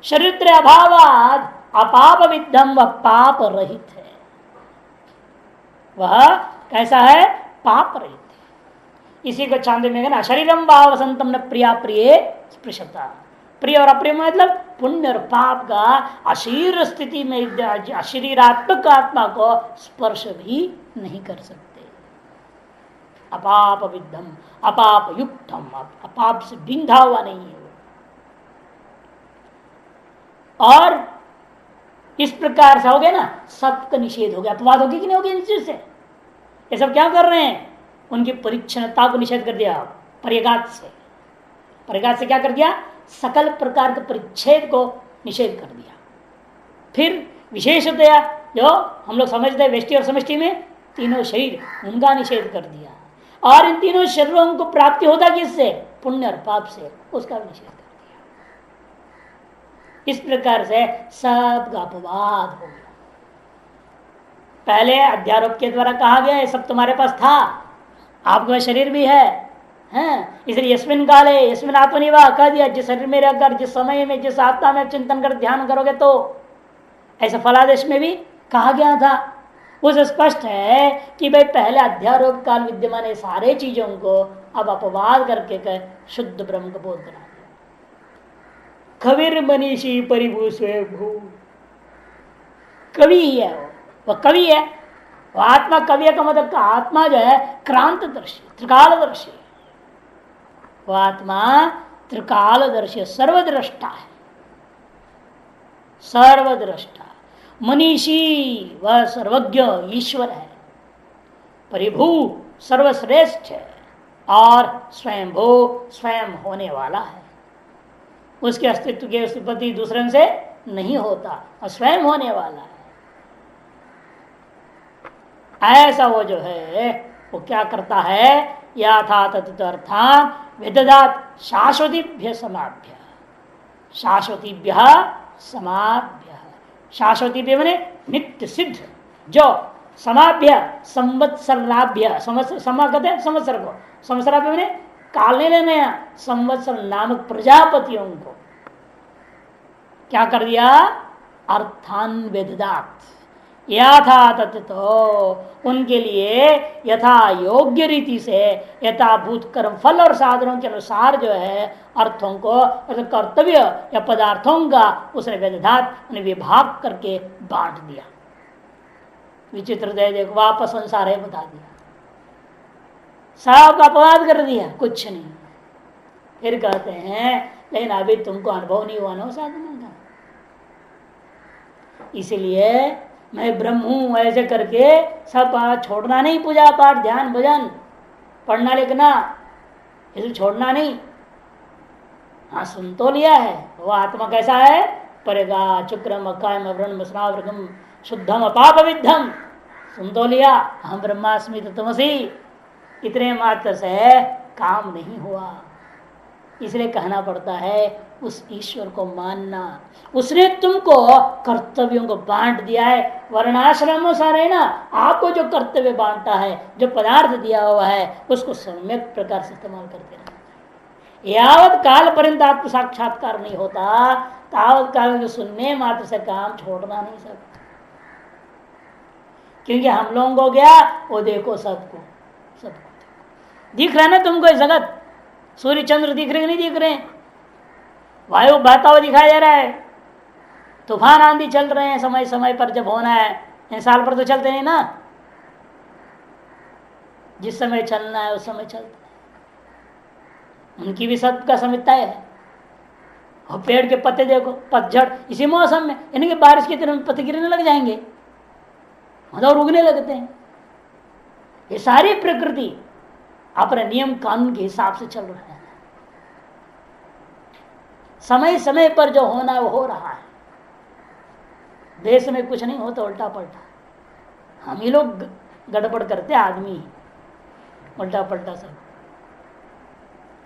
शरीर अभावाद अपाप विद्धम, वह पाप रहित है। वह कैसा है, पाप रहित है। इसी को चांद में ना, शरीरम भाव वसंतम न प्रिया प्रिय स्पृशता। प्रिय और अप्रिय मतलब पुण्य और पाप का अशीर स्थिति में अशरीरात्मक आत्मा को स्पर्श भी नहीं कर सकते। अपाप विद्धम, अपाप युक्तम, अपाप से बिंधा हुआ नहीं है। और इस प्रकार से हो गया ना, सबका निषेध हो गया। अपवाद होगी कि नहीं होगी इन चीज से। ये सब क्या कर रहे हैं, उनकी परिच्छनता को निषेध कर दिया परिघात से। परिघात से क्या कर दिया, सकल प्रकार के परिच्छेद को निषेध कर दिया। फिर विशेषतया जो हम लोग समझते हैं व्यष्टि और समष्टि में तीनों शरीर, उनका निषेध कर दिया। और इन तीनों शरीरों को प्राप्ति होता किससे, पुण्य और पाप से, उसका भी निषेध कर दिया। इस प्रकार से सबका अपवाद हो गया। पहले अध्यारोप के द्वारा कहा गया ये सब तुम्हारे पास था, आपका शरीर भी है, हैं, इसलिए यस्मिन काले यस्मिन आत्मनिवा कह दिया। जिस शरीर में रहकर, जिस समय में, जिस आत्मा में चिंतन कर ध्यान करोगे तो, ऐसा फलादेश में भी कहा गया था। उस स्पष्ट है कि भाई पहले अध्यारोप काल विद्यमान सारे चीजों को अब अपवाद करके कह शुद्ध ब्रह्म को बोध बना दिया। कविर मनीषी परिभू स्वयं, कवि ही है वो कवि है। वो आत्मा कवि का मतलब का आत्मा जो है क्रांतदर्शी, त्रिकालदर्शी। वो आत्मा त्रिकालदर्शी, सर्वद्रष्टा है, सर्वद्रष्टा। मनीषी वह सर्वज्ञ ईश्वर है, परिभू सर्वश्रेष्ठ है, और स्वयंभू स्वयं होने वाला है। उसके अस्तित्व के उत्पत्ति दूसरे से नहीं होता, और स्वयं होने वाला है। ऐसा वो जो है वो क्या करता है, याथा तत्थान विददात शाश्वतीभ्य समाभ्य, शाश्वतीभ्य समाभ्य। शाश्वतीभ्य माने नित्य सिद्ध, जो समाभ्य संवत्सराभ्य, समा कहते हैं संवत्सर को, संवत्सराभ्य माने काल नहीं लेना, संवत्सर नामक प्रजापतियों को क्या कर दिया? अर्थान वेदात यथा तत्व, तो उनके लिए यथा योग्य रीति से यथाभूत कर्म फल और साधनों के अनुसार जो है अर्थों को कर्तव्य या पदार्थों का उसने वेदात विभाग करके बांट दिया। विचित्र दे देखो, वापस संसार है बता दिया, सब अपवाद कर दिया, कुछ नहीं। फिर कहते हैं लेकिन अभी तुमको अनुभव नहीं हुआ ना साधना का, इसलिए मैं ब्रह्म हूं ऐसे करके सब छोड़ना नहीं, पूजा पाठ ध्यान भजन पढ़ना लिखना इसे छोड़ना नहीं। हाँ सुन तो लिया है, वो आत्मा कैसा है? परेगा चुक्रम अकायम अवरण मसनावृगम शुद्धम अपाप विद्धम, सुन तो लिया, हम ब्रह्मास्मि तत्वमसि, इतने मात्र से काम नहीं हुआ। इसलिए कहना पड़ता है उस ईश्वर को मानना, उसने तुमको कर्तव्यों को बांट दिया है। वर्णाश्रम सारे ना आपको जो कर्तव्य बांटा है, जो पदार्थ दिया हुआ है, उसको सम्यक प्रकार से इस्तेमाल करते रहना। यावत काल पर्यंत आत्म साक्षात्कार नहीं होता तावत काल जो सुनने मात्र से काम छोड़ना नहीं सकता, क्योंकि हम लोगों को गया वो देखो सबको दिख रहा है ना तुमको इस जगत, सूर्य चंद्र दिख रहे नहीं दिख रहे, वायु बहता हुआ दिखाई दे रहा है, तूफान आंधी चल रहे हैं समय समय पर जब होना है, साल पर तो चलते नहीं ना, जिस समय चलना है उस समय चलते हैं। उनकी भी सबका समय तय है। और पेड़ के पत्ते देखो, पतझड़ इसी मौसम में, यानी कि बारिश की तरह पत्ते गिरने लग जाएंगे और उगने लगते हैं। ये सारी प्रकृति अपने नियम कानून के हिसाब से चल रहा है, समय समय पर जो होना है वो हो रहा है। देश में कुछ नहीं होता उल्टा पलटा, हम ही लोग गड़बड़ करते आदमी, उल्टा पलटा सब।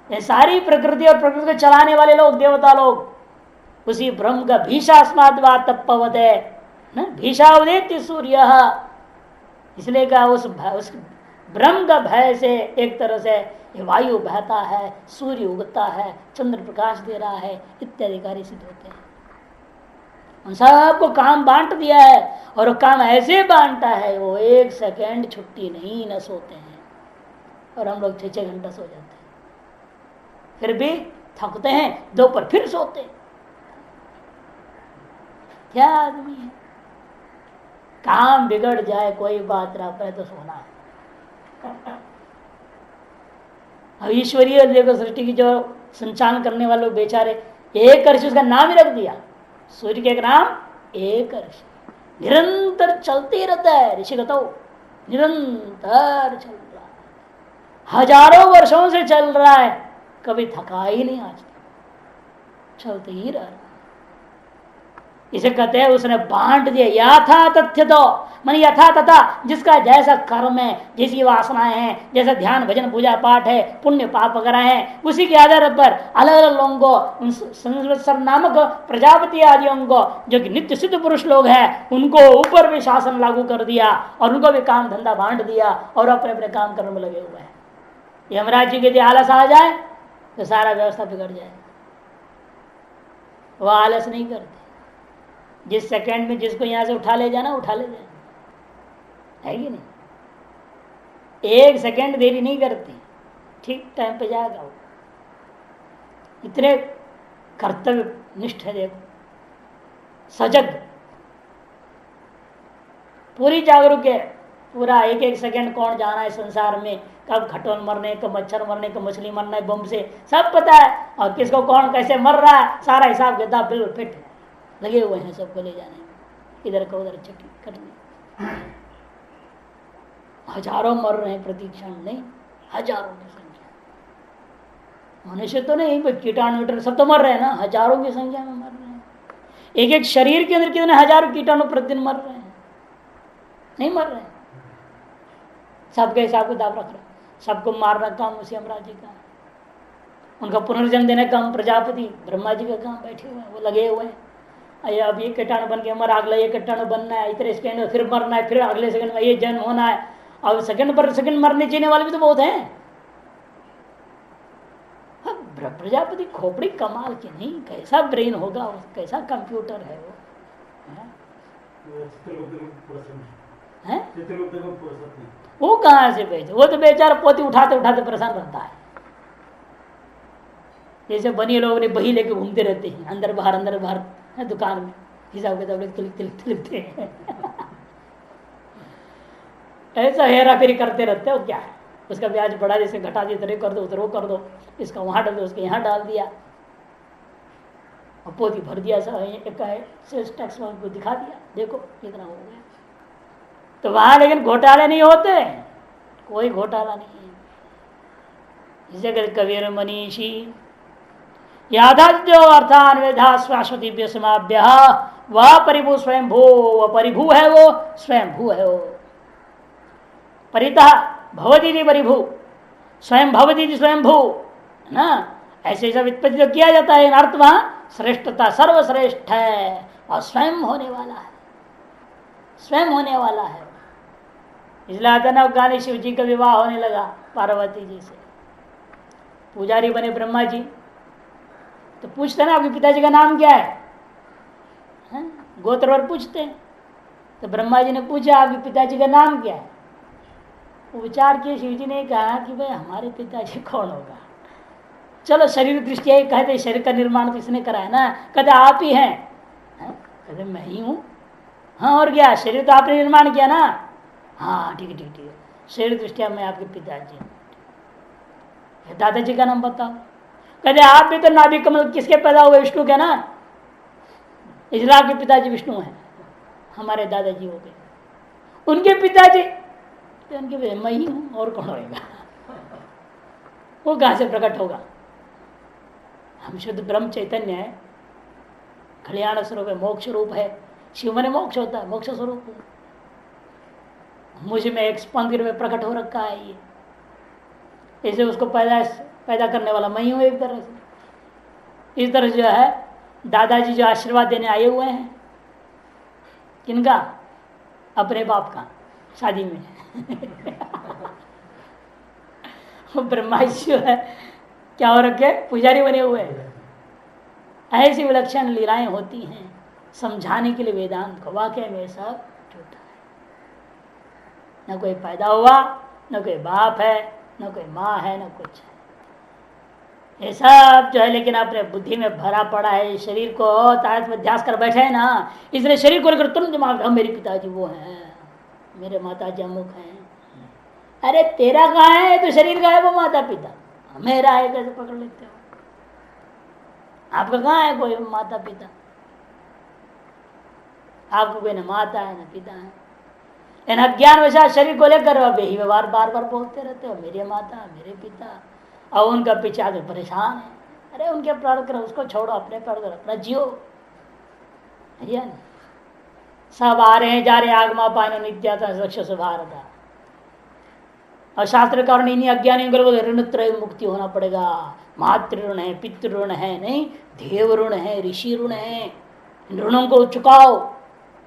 ये सारी प्रकृति और प्रकृति को चलाने वाले लोग देवता लोग उसी ब्रह्म का भीषास्माद्वा तपवत है न, भीषा उदेत्य सूर्य, इसलिए कहा उस ब्रह्म का भय से एक तरह से वायु बहता है, सूर्य उगता है, चंद्र प्रकाश दे रहा है, इत्यादि कार्य सिद्ध होते हैं। उन सबको काम बांट दिया है, और काम ऐसे बांटा है वो एक सेकेंड छुट्टी नहीं, न सोते हैं। और हम लोग 6-6 घंटा सो जाते हैं, फिर भी थकते हैं, दोपहर फिर सोते हैं। क्या आदमी है? काम बिगड़ जाए कोई बात ना, पहले तो सोना है। अब ईश्वरीय देखो सृष्टि की जो संचालन करने वाले बेचारे, एक ऋषि उसका नाम ही रख दिया, सूर्य के एक नाम एक ऋषि, निरंतर चलते रहता है। ऋषि बताओ निरंतर चल रहा है, हजारों वर्षों से चल रहा है, कभी थका ही नहीं, आज तक चलते ही रहा। इसे कहते हैं उसने बांट दिया यथा तथ्य, तो मन यथा तथा, जिसका जैसा कर्म है, जैसी वासनाएं हैं, जैसा ध्यान भजन पूजा पाठ है, पुण्य पाप वगैरह है, उसी के आधार पर अलग अलग लोगों को, संवत्सर नामक प्रजापति आदियों को जो कि नित्य सिद्ध पुरुष लोग हैं, उनको ऊपर भी शासन लागू कर दिया और उनको भी काम धंधा बांट दिया और अपने अपने काम करने में लगे हुए हैं। यमराज जी के यदि आलस आ जाए तो सारा व्यवस्था बिगड़ जाए। वह आलस नहीं करते, जिस सेकंड में जिसको यहां से उठा ले जाना उठा ले जाए, है कि नहीं? एक सेकंड देरी नहीं करती, ठीक टाइम पे जाएगा वो। इतने कर्तव्य निष्ठ है, देखो सजग, पूरी जागरूक है, पूरा एक एक सेकंड कौन जाना है संसार में, कब खटोल मरने, कब मच्छर मरने, कब मछली मरना है बम से, सब पता है। और किसको कौन कैसे मर रहा है, सारा हिसाब किताब बिल्कुल फिट है, लगे हुए हैं सबको ले जाने, इधर का उधर चेकिंग करने। हजारों मर रहे हैं प्रतीक्षण, नहीं हजारों की संख्या, मनुष्य तो नहीं, कोई कीटाणु सब तो मर रहे हैं ना, हजारों की संख्या में मर रहे हैं। एक एक शरीर के अंदर कितने हजारों कीटाणु प्रतिदिन मर रहे हैं, नहीं मर रहे हैं। सबके हिसाब किताब रख रहे, सबको मारना काम उसी यमराज जी का, उनका पुनर्जन्म देने का काम प्रजापति ब्रह्मा जी का काम, बैठे हुए हैं वो लगे हुए हैं। अब ये कीटाणु बन के मर, अगला ये कीटाणु बनना है, इतने सेकंड में फिर मरना है, फिर अगले सेकंड में ये जन्म होना है। अब सेकंड पर सेकंड मरने जीने वाले भी तो बहुत हैं, प्रजापति खोपड़ी कमाल की नहीं, कैसा ब्रेन होगा, कैसा कंप्यूटर है वो, है? वो कहाँ से बेचे, वो तो बेचारा पोती उठाते उठाते परेशान रहता है। जैसे बनिए लोग ने बही लेके घूमते रहते हैं अंदर बाहर है, दुकान में हिसाब किताब लिखते हैं ऐसा हेरा फेरी करते रहते हो क्या है, उसका ब्याज बढ़ा, जैसे घटा दिया इधर कर दो उधर वो कर दो, इसका वहां डाल दो उसके यहाँ डाल दिया, और पोती भर दिया, सेल्स टैक्स को दिखा दिया, देखो कितना हो गया। तो वहां लेकिन घोटाले नहीं होते, कोई घोटाला नहीं है। इस जगह कबीर मनीषी यादो अर्थान वेधा स्वाश्वती समाभ्य, वह परिभू स्वयं भू, वह परिभू है, वो स्वयं भू है। वो परितः भवती परिभू, स्वयं भवती स्वयं भू ना, ऐसे सब व्युत्पत्ति तो किया जाता है। अर्थ वहां श्रेष्ठता, सर्वश्रेष्ठ है और स्वयं होने वाला है, स्वयं होने वाला है। इसलिए आता ना गाने शिव जी का विवाह होने लगा पार्वती जी से, पुजारी बने ब्रह्मा जी, तो पूछते ना आपके पिताजी का नाम क्या है, गोत्रवर पूछते हैं। तो ब्रह्मा जी ने पूछा आपके पिताजी का नाम क्या है, वो विचार किए, शिव जी ने कहा कि भाई हमारे पिताजी कौन होगा, चलो शरीर दृष्टि कहते शरीर का निर्माण तो इसने करा है ना, कहते आप ही हैं, कहते मैं ही हूँ, हाँ और क्या, शरीर तो आपने निर्माण किया ना, हाँ ठीक है ठीक है, शरीर दृष्टिया मैं आपके पिताजी हूँ। दादाजी का नाम बताओ, कहते आप भी तो नाभि कमल किसके पैदा हुए, विष्णु के ना, इसलिए आपके पिताजी विष्णु हैं, हमारे दादाजी हो गए, उनके पिताजी तो उनके मैं ही हूं और कौन होगा, वो कहां से प्रकट होगा। हम शुद्ध ब्रह्म चैतन्य है, कल्याण स्वरूप है, मोक्ष रूप है, शिव में मोक्ष होता है, मोक्ष स्वरूप है, मुझ में एक स्पंद में प्रकट हो रखा है ये, इसे उसको पैदा करने वाला मैं ही हूं एक तरह से। इस तरह जो है दादाजी जो आशीर्वाद देने आए हुए हैं, किनका, अपने बाप का शादी में वो ब्रह्मा जी जो है क्या हो रखे, पुजारी बने हुए हैं। ऐसी विलक्षण लीलाएं होती हैं समझाने के लिए वेदांत को, वाकई में सब झूठा है, न कोई पैदा हुआ, न कोई बाप है, न कोई माँ है, न कुछ है, ये सब जो है लेकिन अपने बुद्धि में भरा पड़ा है, शरीर को ताकत में ध्यास कर बैठे है ना, इसलिए शरीर को लेकर तुरंत दिमाग, मेरे पिताजी वो हैं, मेरे माता जी अमुक हैं, अरे तेरा कहाँ है, तो शरीर का है वो माता पिता, मेरा है कैसे पकड़ लेते हो, आपका कहाँ है कोई माता पिता, आपको कोई न माता है न पिता है, इन अज्ञान वशात शरीर को लेकर यही व्यवहार बार बार बोलते रहते हो, मेरे माता मेरे पिता, और उनका पीछे आगे परेशान है, अरे उनके प्राण करो, उसको छोड़ो, अपने प्राण करो, अपना जियो, सब आ रहे हैं जा रहे, आगमा पान नित्याता भारत, और शास्त्र कारण इन्हीं अज्ञानियों को ऋण त्रय मुक्ति होना पड़ेगा, मातृ ऋण है, पितृ ऋण है, नहीं देव ऋण है, ऋषि ऋण है, इन ऋणों को चुकाओ,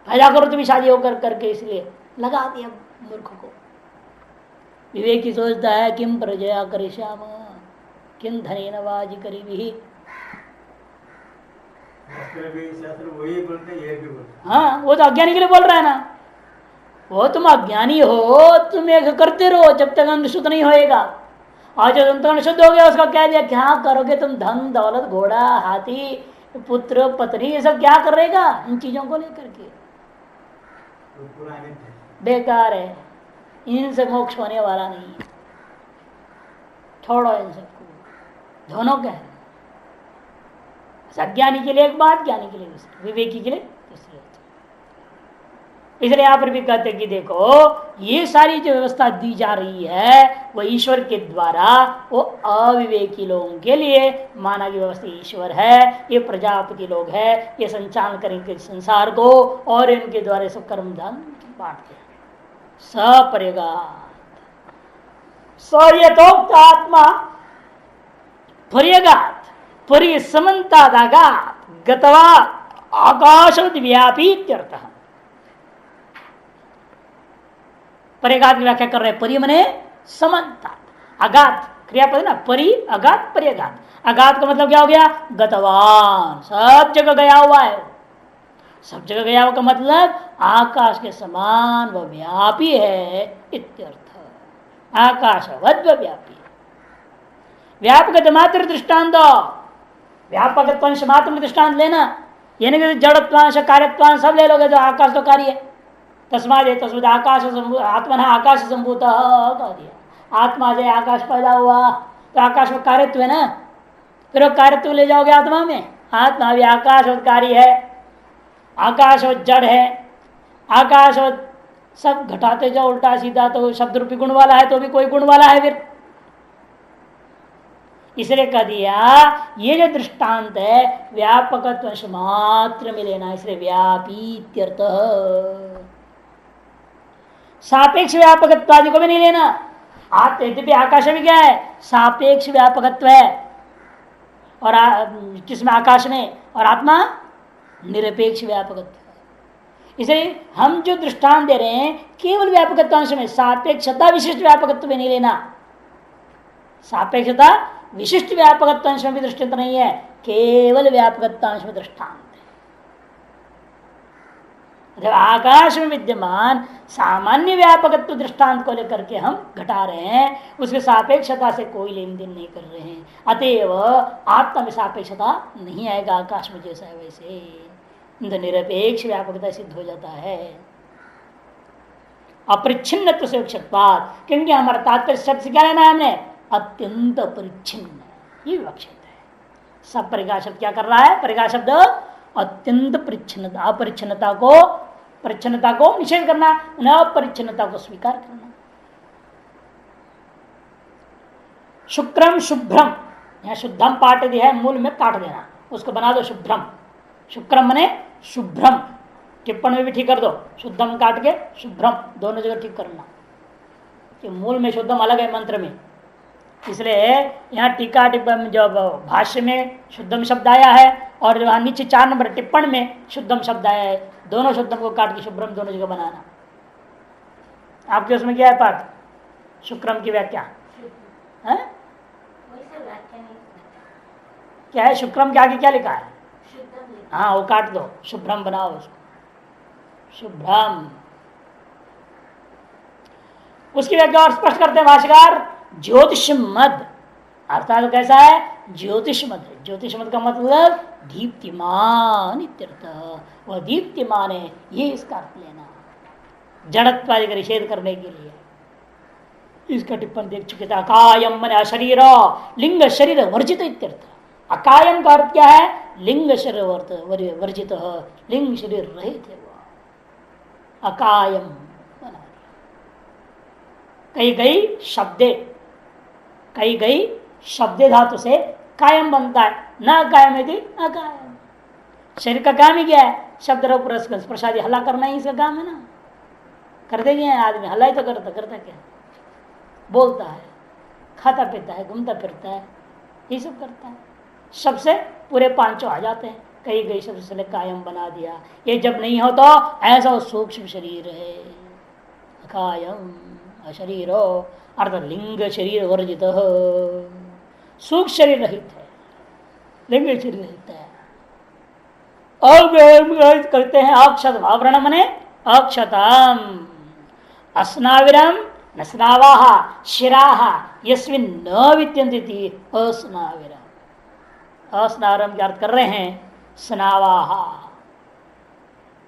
पैदा करो तुम्हें शादी होकर करके, इसलिए लगा दिया मूर्ख को। विवेक ही सोचता है किम प्रजया करिष्याम किम धनेन वाजी करीबी, हाँ वो तो अज्ञानी के लिए बोल रहा है ना, वो तुम अज्ञानी हो, तुम एक करते रहो जब तक अंग शुद्ध नहीं होएगा, और जब अंतकरण शुद्ध हो गया उसका क्या दिया, क्या करोगे तुम, धन दौलत घोड़ा हाथी पुत्र पत्नी ये सब क्या करेगा, इन चीजों को लेकर के बेकार है, इनसे मोक्ष होने वाला नहीं है, छोड़ो इन सबको, दोनों कह रहे, अज्ञानी के लिए एक बात, ज्ञानी के लिए दूसरी, विवेकी के लिए दूसरी। इसलिए यहां पर भी कहते कि देखो ये सारी जो व्यवस्था दी जा रही है वो ईश्वर के द्वारा, वो अविवेकी लोगों के लिए माना की व्यवस्था ईश्वर है, ये प्रजापति लोग है, ये संचालन करेंगे संसार को, और इनके द्वारा सब कर्म धन बांटते हैं। सपर्यगात सयथोक्त आत्मा पर्यगात परिसमन्तादागात गतवा आकाशवत व्यापी इत्यर्थ। पर्यगात की व्याख्या कर रहे हैं, परि मने समन्ता, अगात क्रियापद ना, परि अगात पर्यगात, अगाध का मतलब क्या हो गया? गतवान, सब जगह गया हुआ है। सब जगह गया हुआ का मतलब आकाश के समान वह व्यापी है इत्यर्थ। आकाशवत व्यापी है। व्यापक मात्र दृष्टांत, व्यापक मात्र दृष्टांत लेना, यानी कि जड़त्वांश कार्यत्वांश सब ले लोगे तो आकाश तो कार्य है। तस्माद तस्माद आकाश आत्मा आकाश संभूत कह दिया। आत्मा से आकाश पैदा हुआ तो आकाश में कार्यत्व है ना, फिर वो कार्यत्व ले जाओगे आत्मा में। आत्मा भी आकाश और कार्य है, आकाश और जड़ है। आकाश और सब घटाते जाओ उल्टा सीधा तो शब्द रूपी गुण वाला है तो भी कोई गुण वाला है फिर। इसलिए कह दिया ये जो दृष्टांत है व्यापकत्व मात्र में लेना, इसलिए व्यापीत्यर्थ। सापेक्ष व्यापकत्वादि को भी नहीं लेना। यद्यपि आकाश भी क्या है? सापेक्ष व्यापकत्व है, और किसमें? आकाश में। और आत्मा निरपेक्ष व्यापकत्व। इसलिए हम जो दृष्टांत दे रहे हैं केवल व्यापकत्वांश में, सापेक्षता विशिष्ट व्यापकत्व में नहीं लेना। सापेक्षता विशिष्ट व्यापकत्वांश में भी दृष्टांत नहीं है, केवल व्यापकत्वांश में दृष्टांत है। जब आकाश में विद्यमान सामान्य व्यापकत्व दृष्टांत को लेकर के हम घटा रहे हैं, उसके सापेक्षता से कोई लेन देन नहीं कर रहे हैं। अतएव आत्मा में सापेक्षता नहीं आएगा, आकाश में जैसा है वैसे निरपेक्ष व्यापकता सिद्ध हो जाता है। अपरिच्छिन्न से विवक्षितवाद, क्योंकि हमारा तात्पर्य शब्द से क्या लेना है? हमने अत्यंत परिच्छिन्न, ये विवक्षित है। सब परिगा शब्द क्या कर रहा है? परिगा शब्द अत्यंत परिच्छिन्नता, अपरिच्छिन्नता को, परिच्छिन्नता को निषेध करना, अपरिच्छिन्नता को स्वीकार करना। शुक्रम शुभ्रम, यहां शुद्धम पाठ दिया है, मूल में काट देना, उसको बना दो शुभ्रम। शुक्रम मने शुभ्रम, टिप्पण में भी ठीक कर दो, शुद्धम काट के शुभ्रम, दोनों जगह ठीक करना। कि मूल में शुद्धम अलग है मंत्र में, इसलिए यहाँ टीका टिप्पण जो भाष्य में शुद्धम शब्द आया है और जो नीचे 4 नंबर टिप्पण में शुद्धम शब्द आया है, दोनों शुद्धम को काट के शुभ्रम दोनों जगह बनाना। आपके उसमें क्या है पाठ? शुक्रम की व्याख्या है क्या है? शुक्रम के आगे क्या लिखा है? हाँ वो काट दो, शुभ्रम बनाओ उसको, शुभ्रम। उसकी व्याख्या और स्पष्ट करते हैं भाष्यकार, ज्योतिष मद अर्थात कैसा है? ज्योतिष मद है। ज्योतिष मद का मतलब दीप्तिमान इत्यर्थ, वह दीप्तिमान है, ये इसका अर्थ लेना, जड़त्वादि का निषेध करने के लिए। इसका टिप्पण देख चुके थे। अकायम मन अशरीर, लिंग शरीर वर्जित इत्यर्थ। अकायम का अर्थ क्या है? लिंग शरीर वर्जित, लिंग शरीर रहित है वह, अकायम। कई गई शब्दे, कई गई शब्दे धातु से कायम बनता है, न कायम यदि अकायम। शरीर का काम ही क्या है? शब्द प्रसादी हल्ला करना ही इसका काम है ना। करते क्या है आदमी? हल्ला ही तो करता क्या? बोलता है, खाता पीता है, घूमता फिरता है, ये सब करता है। शब्द से पूरे 5 आ जाते हैं। कई गई शब्द से कायम बना दिया। ये जब नहीं हो तो ऐसा सूक्ष्म शरीर है, कायम अशरीरो अर्थ लिंग शरीर वर्जित, सूक्ष्म शरीर रहित है, लिंग शरीर रहित है। अब करते हैं अक्षतम, आवरण मने अक्षतम, अस्नाविरम न स्नावाह शिराह यस्मिन् न विद्यन्ते अस्नाविरम। अस्नाविरम का अर्थ कर रहे हैं स्नावाह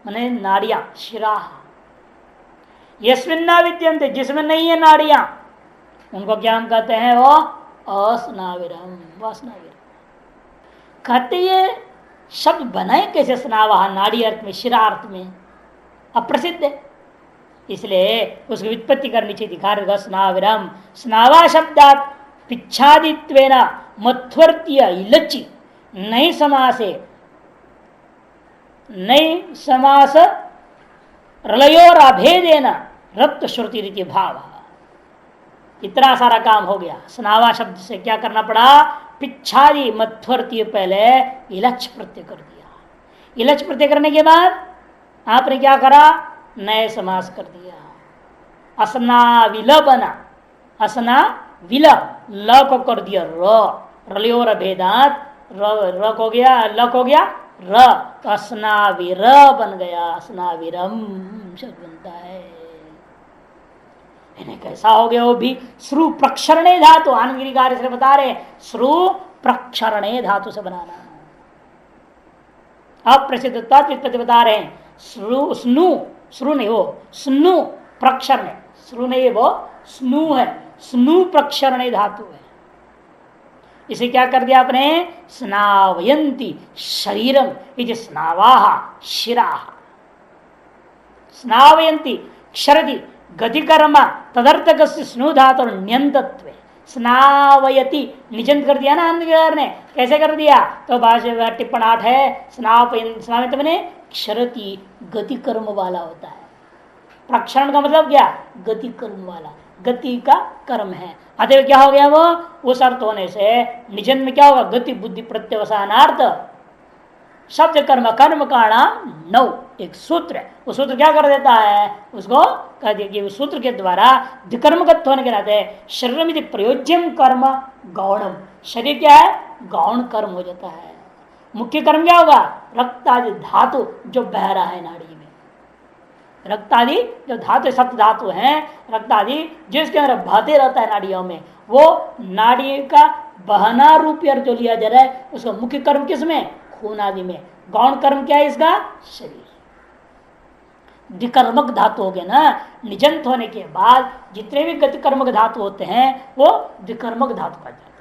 मने नाड़ियां, शिराह यस्मिन् न विद्यन्ते, जिसमें नहीं है नाड़ियां, उनको क्या हम कहते हैं? वो अस्नाविरम, वासनाविरम कहते। ये शब्द बनाए कैसे? स्नावाह नाड़ी अर्थ में, शिरा अर्थ में, अप्रसिद्ध है, इसलिए उसकी व्युत्पत्ति कर नीचे दिखा रहे स्नाविरम। स्नावा शब्दात पिच्छादित्वेन मध्वर्तीय इलच्ची नई समासे, नई समास रलयोर अभेदेन रक्त श्रुति रीति भाव। इतना सारा काम हो गया। स्नावा शब्द से क्या करना पड़ा? पिच्छादि मध्वर्तीय पहले इलच प्रत्यय कर दिया। इलच प्रत्यय करने के बाद आपने क्या करा? नए समास कर दिया। असना विल बना, असना विल, ल को कर दिया र, रलियोर अभेदात रक हो गया, लक हो गया र, तो अस्नाविर बन गया, अस्नाविरम शब्द बनता है। इन्हें कैसा हो गया वो भी श्रु प्रक्षरणे धातु, आनंदगिरी कार्य से बता रहे श्रु प्रक्षरणे धातु से बनाना। अप्रसिद्ध व्युत्पत्ति बता रहे हैं श्रु स्नु, श्रु नहीं वो स्नु प्रक्षरण, श्रु नहीं वो स्नु है, स्नु प्रक्षरणे धातु है। इसे क्या कर दिया आपने, स्नावयंती शरीरम इति स्नावाहा शिराः, स्नावयंती क्षरति गतिकर्म तदर्थक स्नु धातु न्यंतत्व, स्नावयति निजंत कर दिया ना आनंदगिरी ने, कैसे कर दिया, तो भाष्य टिप्पण 8 है, स्नावयंत मैंने क्षरति गति कर्म वाला होता है। प्रक्षरण का मतलब क्या, गति कर्म वाला, गति का कर्म है। अतः क्या हो गया वो, उस अर्थ होने से निजन में क्या होगा, गति बुद्धि प्रत्यवसानार्थ शब्द कर्म कर्म का नाम नौ, एक सूत्र है। वो सूत्र क्या कर देता है, उसको कह दिया कि उस सूत्र के द्वारा विकर्मगत होने के नाते शरीर में प्रयोज्यम कर्म गौणम, शरीर क्या है, गौण कर्म हो जाता है। मुख्य कर्म क्या होगा, रक्त आदि धातु जो बह रहा है नाड़ी में, रक्त आदि जो धातु सप्त धातु हैं, रक्त आदि जिसके अंदर बहते रहता है नाड़ियों में, वो नाड़ी का बहना रूपी अर्थ जो लिया जा रहा है, उसका मुख्य कर्म किसमें, खून आदि में। गौण कर्म क्या है इसका, शरीर। विकर्मक धातु हो गया ना, निजंत होने के बाद जितने भी गति कर्मक धातु होते हैं वो विकर्मक धातु का जाते हैं।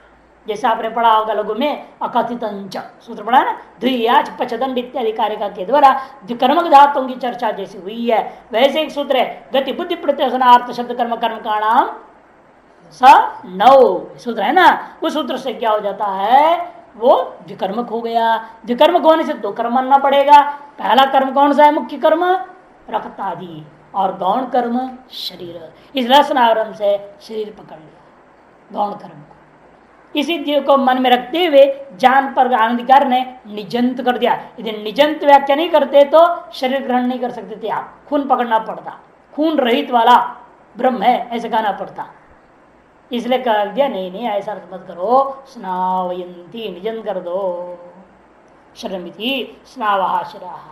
जैसे आपने पढ़ा होगा लघु में अकथितंच सूत्र पढ़ा ना, ध्याच पचदंड इत्यादि कारिका के द्वारा विकर्मक धातुओं की चर्चा जैसी हुई है, वैसे एक सूत्र है गति बुद्धि प्रत्यवसानार्थ शब्द कर्म कर्म का नाम स नौ सूत्र है ना। उस सूत्र से क्या हो जाता है, वो विकर्मक हो गया। विकर्मक होने से दो कर्म मानना पड़ेगा। पहला कर्म कौन सा है, मुख्य कर्म रक्त आदि, और गौण कर्म शरीर। इस रसनावरण से शरीर पकड़ लिया गौण कर्म को। इसी चीज को मन में रखते हुए जान पर आनंदकार ने निजंत कर दिया। यदि निजंत व्याख्या नहीं करते तो शरीर ग्रहण नहीं कर सकते थे आप, खून पकड़ना पड़ता, खून रहित वाला ब्रह्म है ऐसे कहना पड़ता। इसलिए कह दिया नहीं नहीं ऐसा मत करो, स्नावयंती निजंत कर दो, शरमिति स्नावहा शिराः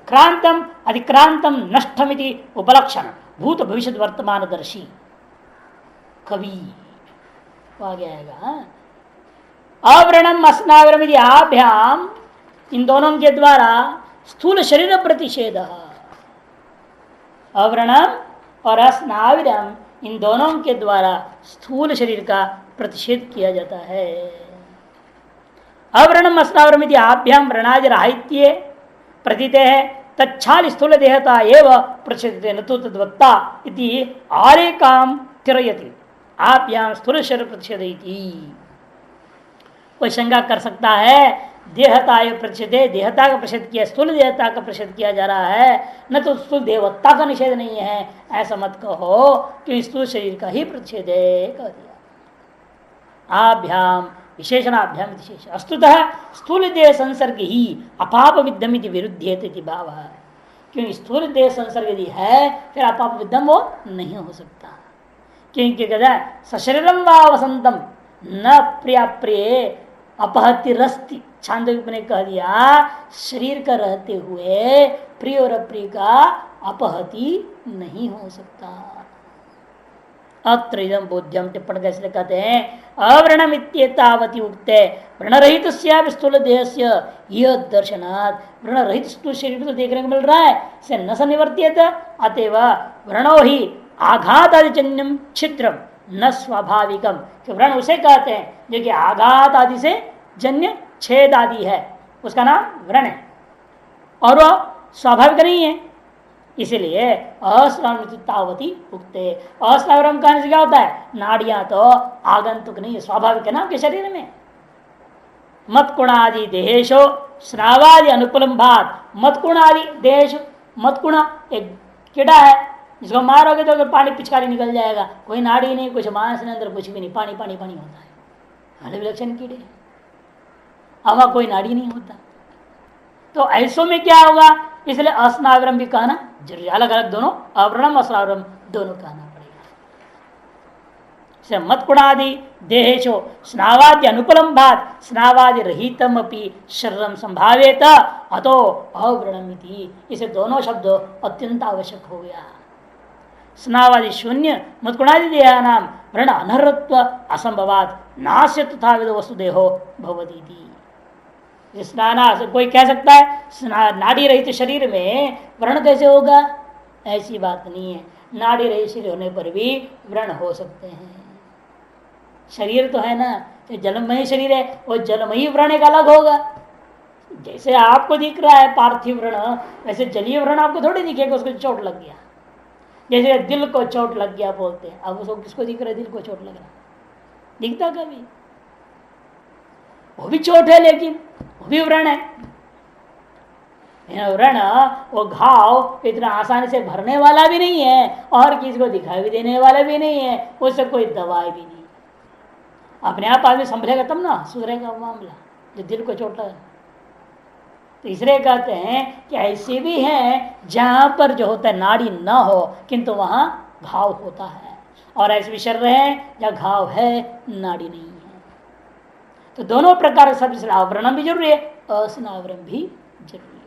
क्रांतम अधिक्रांतम नष्टमिति उपलक्षण भूत भविष्य वर्तमान दर्शी कवि आ गया। अव्रणम अस्नावरम यदि आभ्याम, इन दोनों के द्वारा स्थूल शरीर प्रतिषेध, अव्रणम और अस्नाविरम इन दोनों के द्वारा स्थूल शरीर का प्रतिषेध किया जाता है। अव्रणम अस्नावरम यदि आभ्याम व्रणाज राहित्ये प्रतीते है तच्छाल स्थूल देहता एव प्रतिषेधते न तो तद्वत्ता इति आरेकाम तिरयति आभ्याम स्थूल शरीर प्रतिषेधयति। कोई शंका कर सकता है देहता प्रतिषेध, देहता का प्रतिषेध किया, स्थूल देहता का प्रतिषेध किया जा रहा है, न तो स्थूल देवत्ता का निषेध नहीं है। ऐसा मत कहो कि स्थूल शरीर का ही प्रतिषेध कह दिया। आभ्याम विशेषणाभ्याम विशेष अस्तुतः स्थूल देह संसर्ग ही अपाप विद्धम विरुद्धेति भाव है। क्योंकि स्थूल देह संसर्ग यदि है फिर अपाप विद्धम वो नहीं हो सकता। क्योंकि कहता है सशरीरम व वसंतम न प्रिया प्रिय अपहति रस्ति, छांदोग्य ने कह दिया शरीर का रहते हुए प्रिय और अप्रिय का अपहति नहीं हो सकता। अत्र इदं बोध्यम टिप्पण कैसे कहते हैं अव्रणम इत्येतावति उक्ते व्रणरहित स्थूल देहस्य यह दर्शनात् व्रणरहित स्थूल शरीर तो देखने को मिल रहा है से न सनिवर्त्येत अतएव व्रणो ही आघात आदिजन्यम छिद्रम न स्वाभाविकम। कि व्रण उसे कहते हैं जो कि आघात आदि से जन्य छेद आदि है, उसका नाम व्रण है और वह स्वाभाविक नहीं है। इसलिए अस्नावृतावती उगते, अस्नावरम कहने से क्या होता है, नाड़ियां तो आगंतुक नहीं है, स्वाभाविक है ना आपके शरीर में। मतकुणादि देहेशो स्नावादि अनुपलम्भात, मतकुणादि देहेश, मतकुणा एक कीड़ा है जिसको मारोगे तो पानी पिचकारी निकल जाएगा, कोई नाड़ी नहीं, कुछ मांस नहीं, अंदर कुछ भी नहीं, पानी पानी पानी होता है, अलग विलक्षण कीड़े। हवा कोई नाड़ी नहीं होता, तो ऐसों में क्या होगा, इसलिए अस्नावरम भी कहना जरूरी, अलग अलग दोनों अव्रणम अस्नावरम दोनों कहना पड़ेगा। मत्कुणादि देहेशो स्नावाद्य अनुकूलम भात स्नावादि रहितम अपि शरीरम संभावेत अतो अव्रणमिति। इसे दोनों शब्द अत्यंत आवश्यक हो गया। स्नावादि शून्य मत्कुणादि देहा नाम व्रण अनर्हत्व असंभवात नास्य तथा विद वस्तुदेहो भवती। स्नाना कोई कह सकता है नाड़ी रहित शरीर में व्रण कैसे होगा? ऐसी बात नहीं है। नाड़ी रहित शरीर होने पर भी व्रण हो सकते हैं। शरीर तो है ना, तो जलमयी शरीर है, वो जलमयी व्रण एक अलग होगा। जैसे आपको दिख रहा है पार्थिव व्रण, वैसे जलीय व्रण आपको थोड़ी दिखेगा उसको चोट लग गया। जैसे दिल को चोट लग गया बोलते हैं, अब उसको किसको दिख रहा है दिल को चोट लग रहा? दिखता कभी? वो भी चोट है, लेकिन वो भी व्रण है। व्रण वो घाव इतना आसानी से भरने वाला भी नहीं है और किसी को दिखाई भी देने वाला भी नहीं है, उससे कोई दवाई भी नहीं। अपने आप आदमी संभलेगा तब ना सुधरेगा मामला, जो दिल को चोट लगा। तीसरे कहते हैं कि ऐसे भी हैं जहां पर जो होता है नाड़ी न हो किंतु वहां घाव होता है, और ऐसे भी शरीर है जहां घाव है नाड़ी नहीं है। तो दोनों प्रकार से आवरण भी जरूरी है, अस्नावरण भी जरूरी है।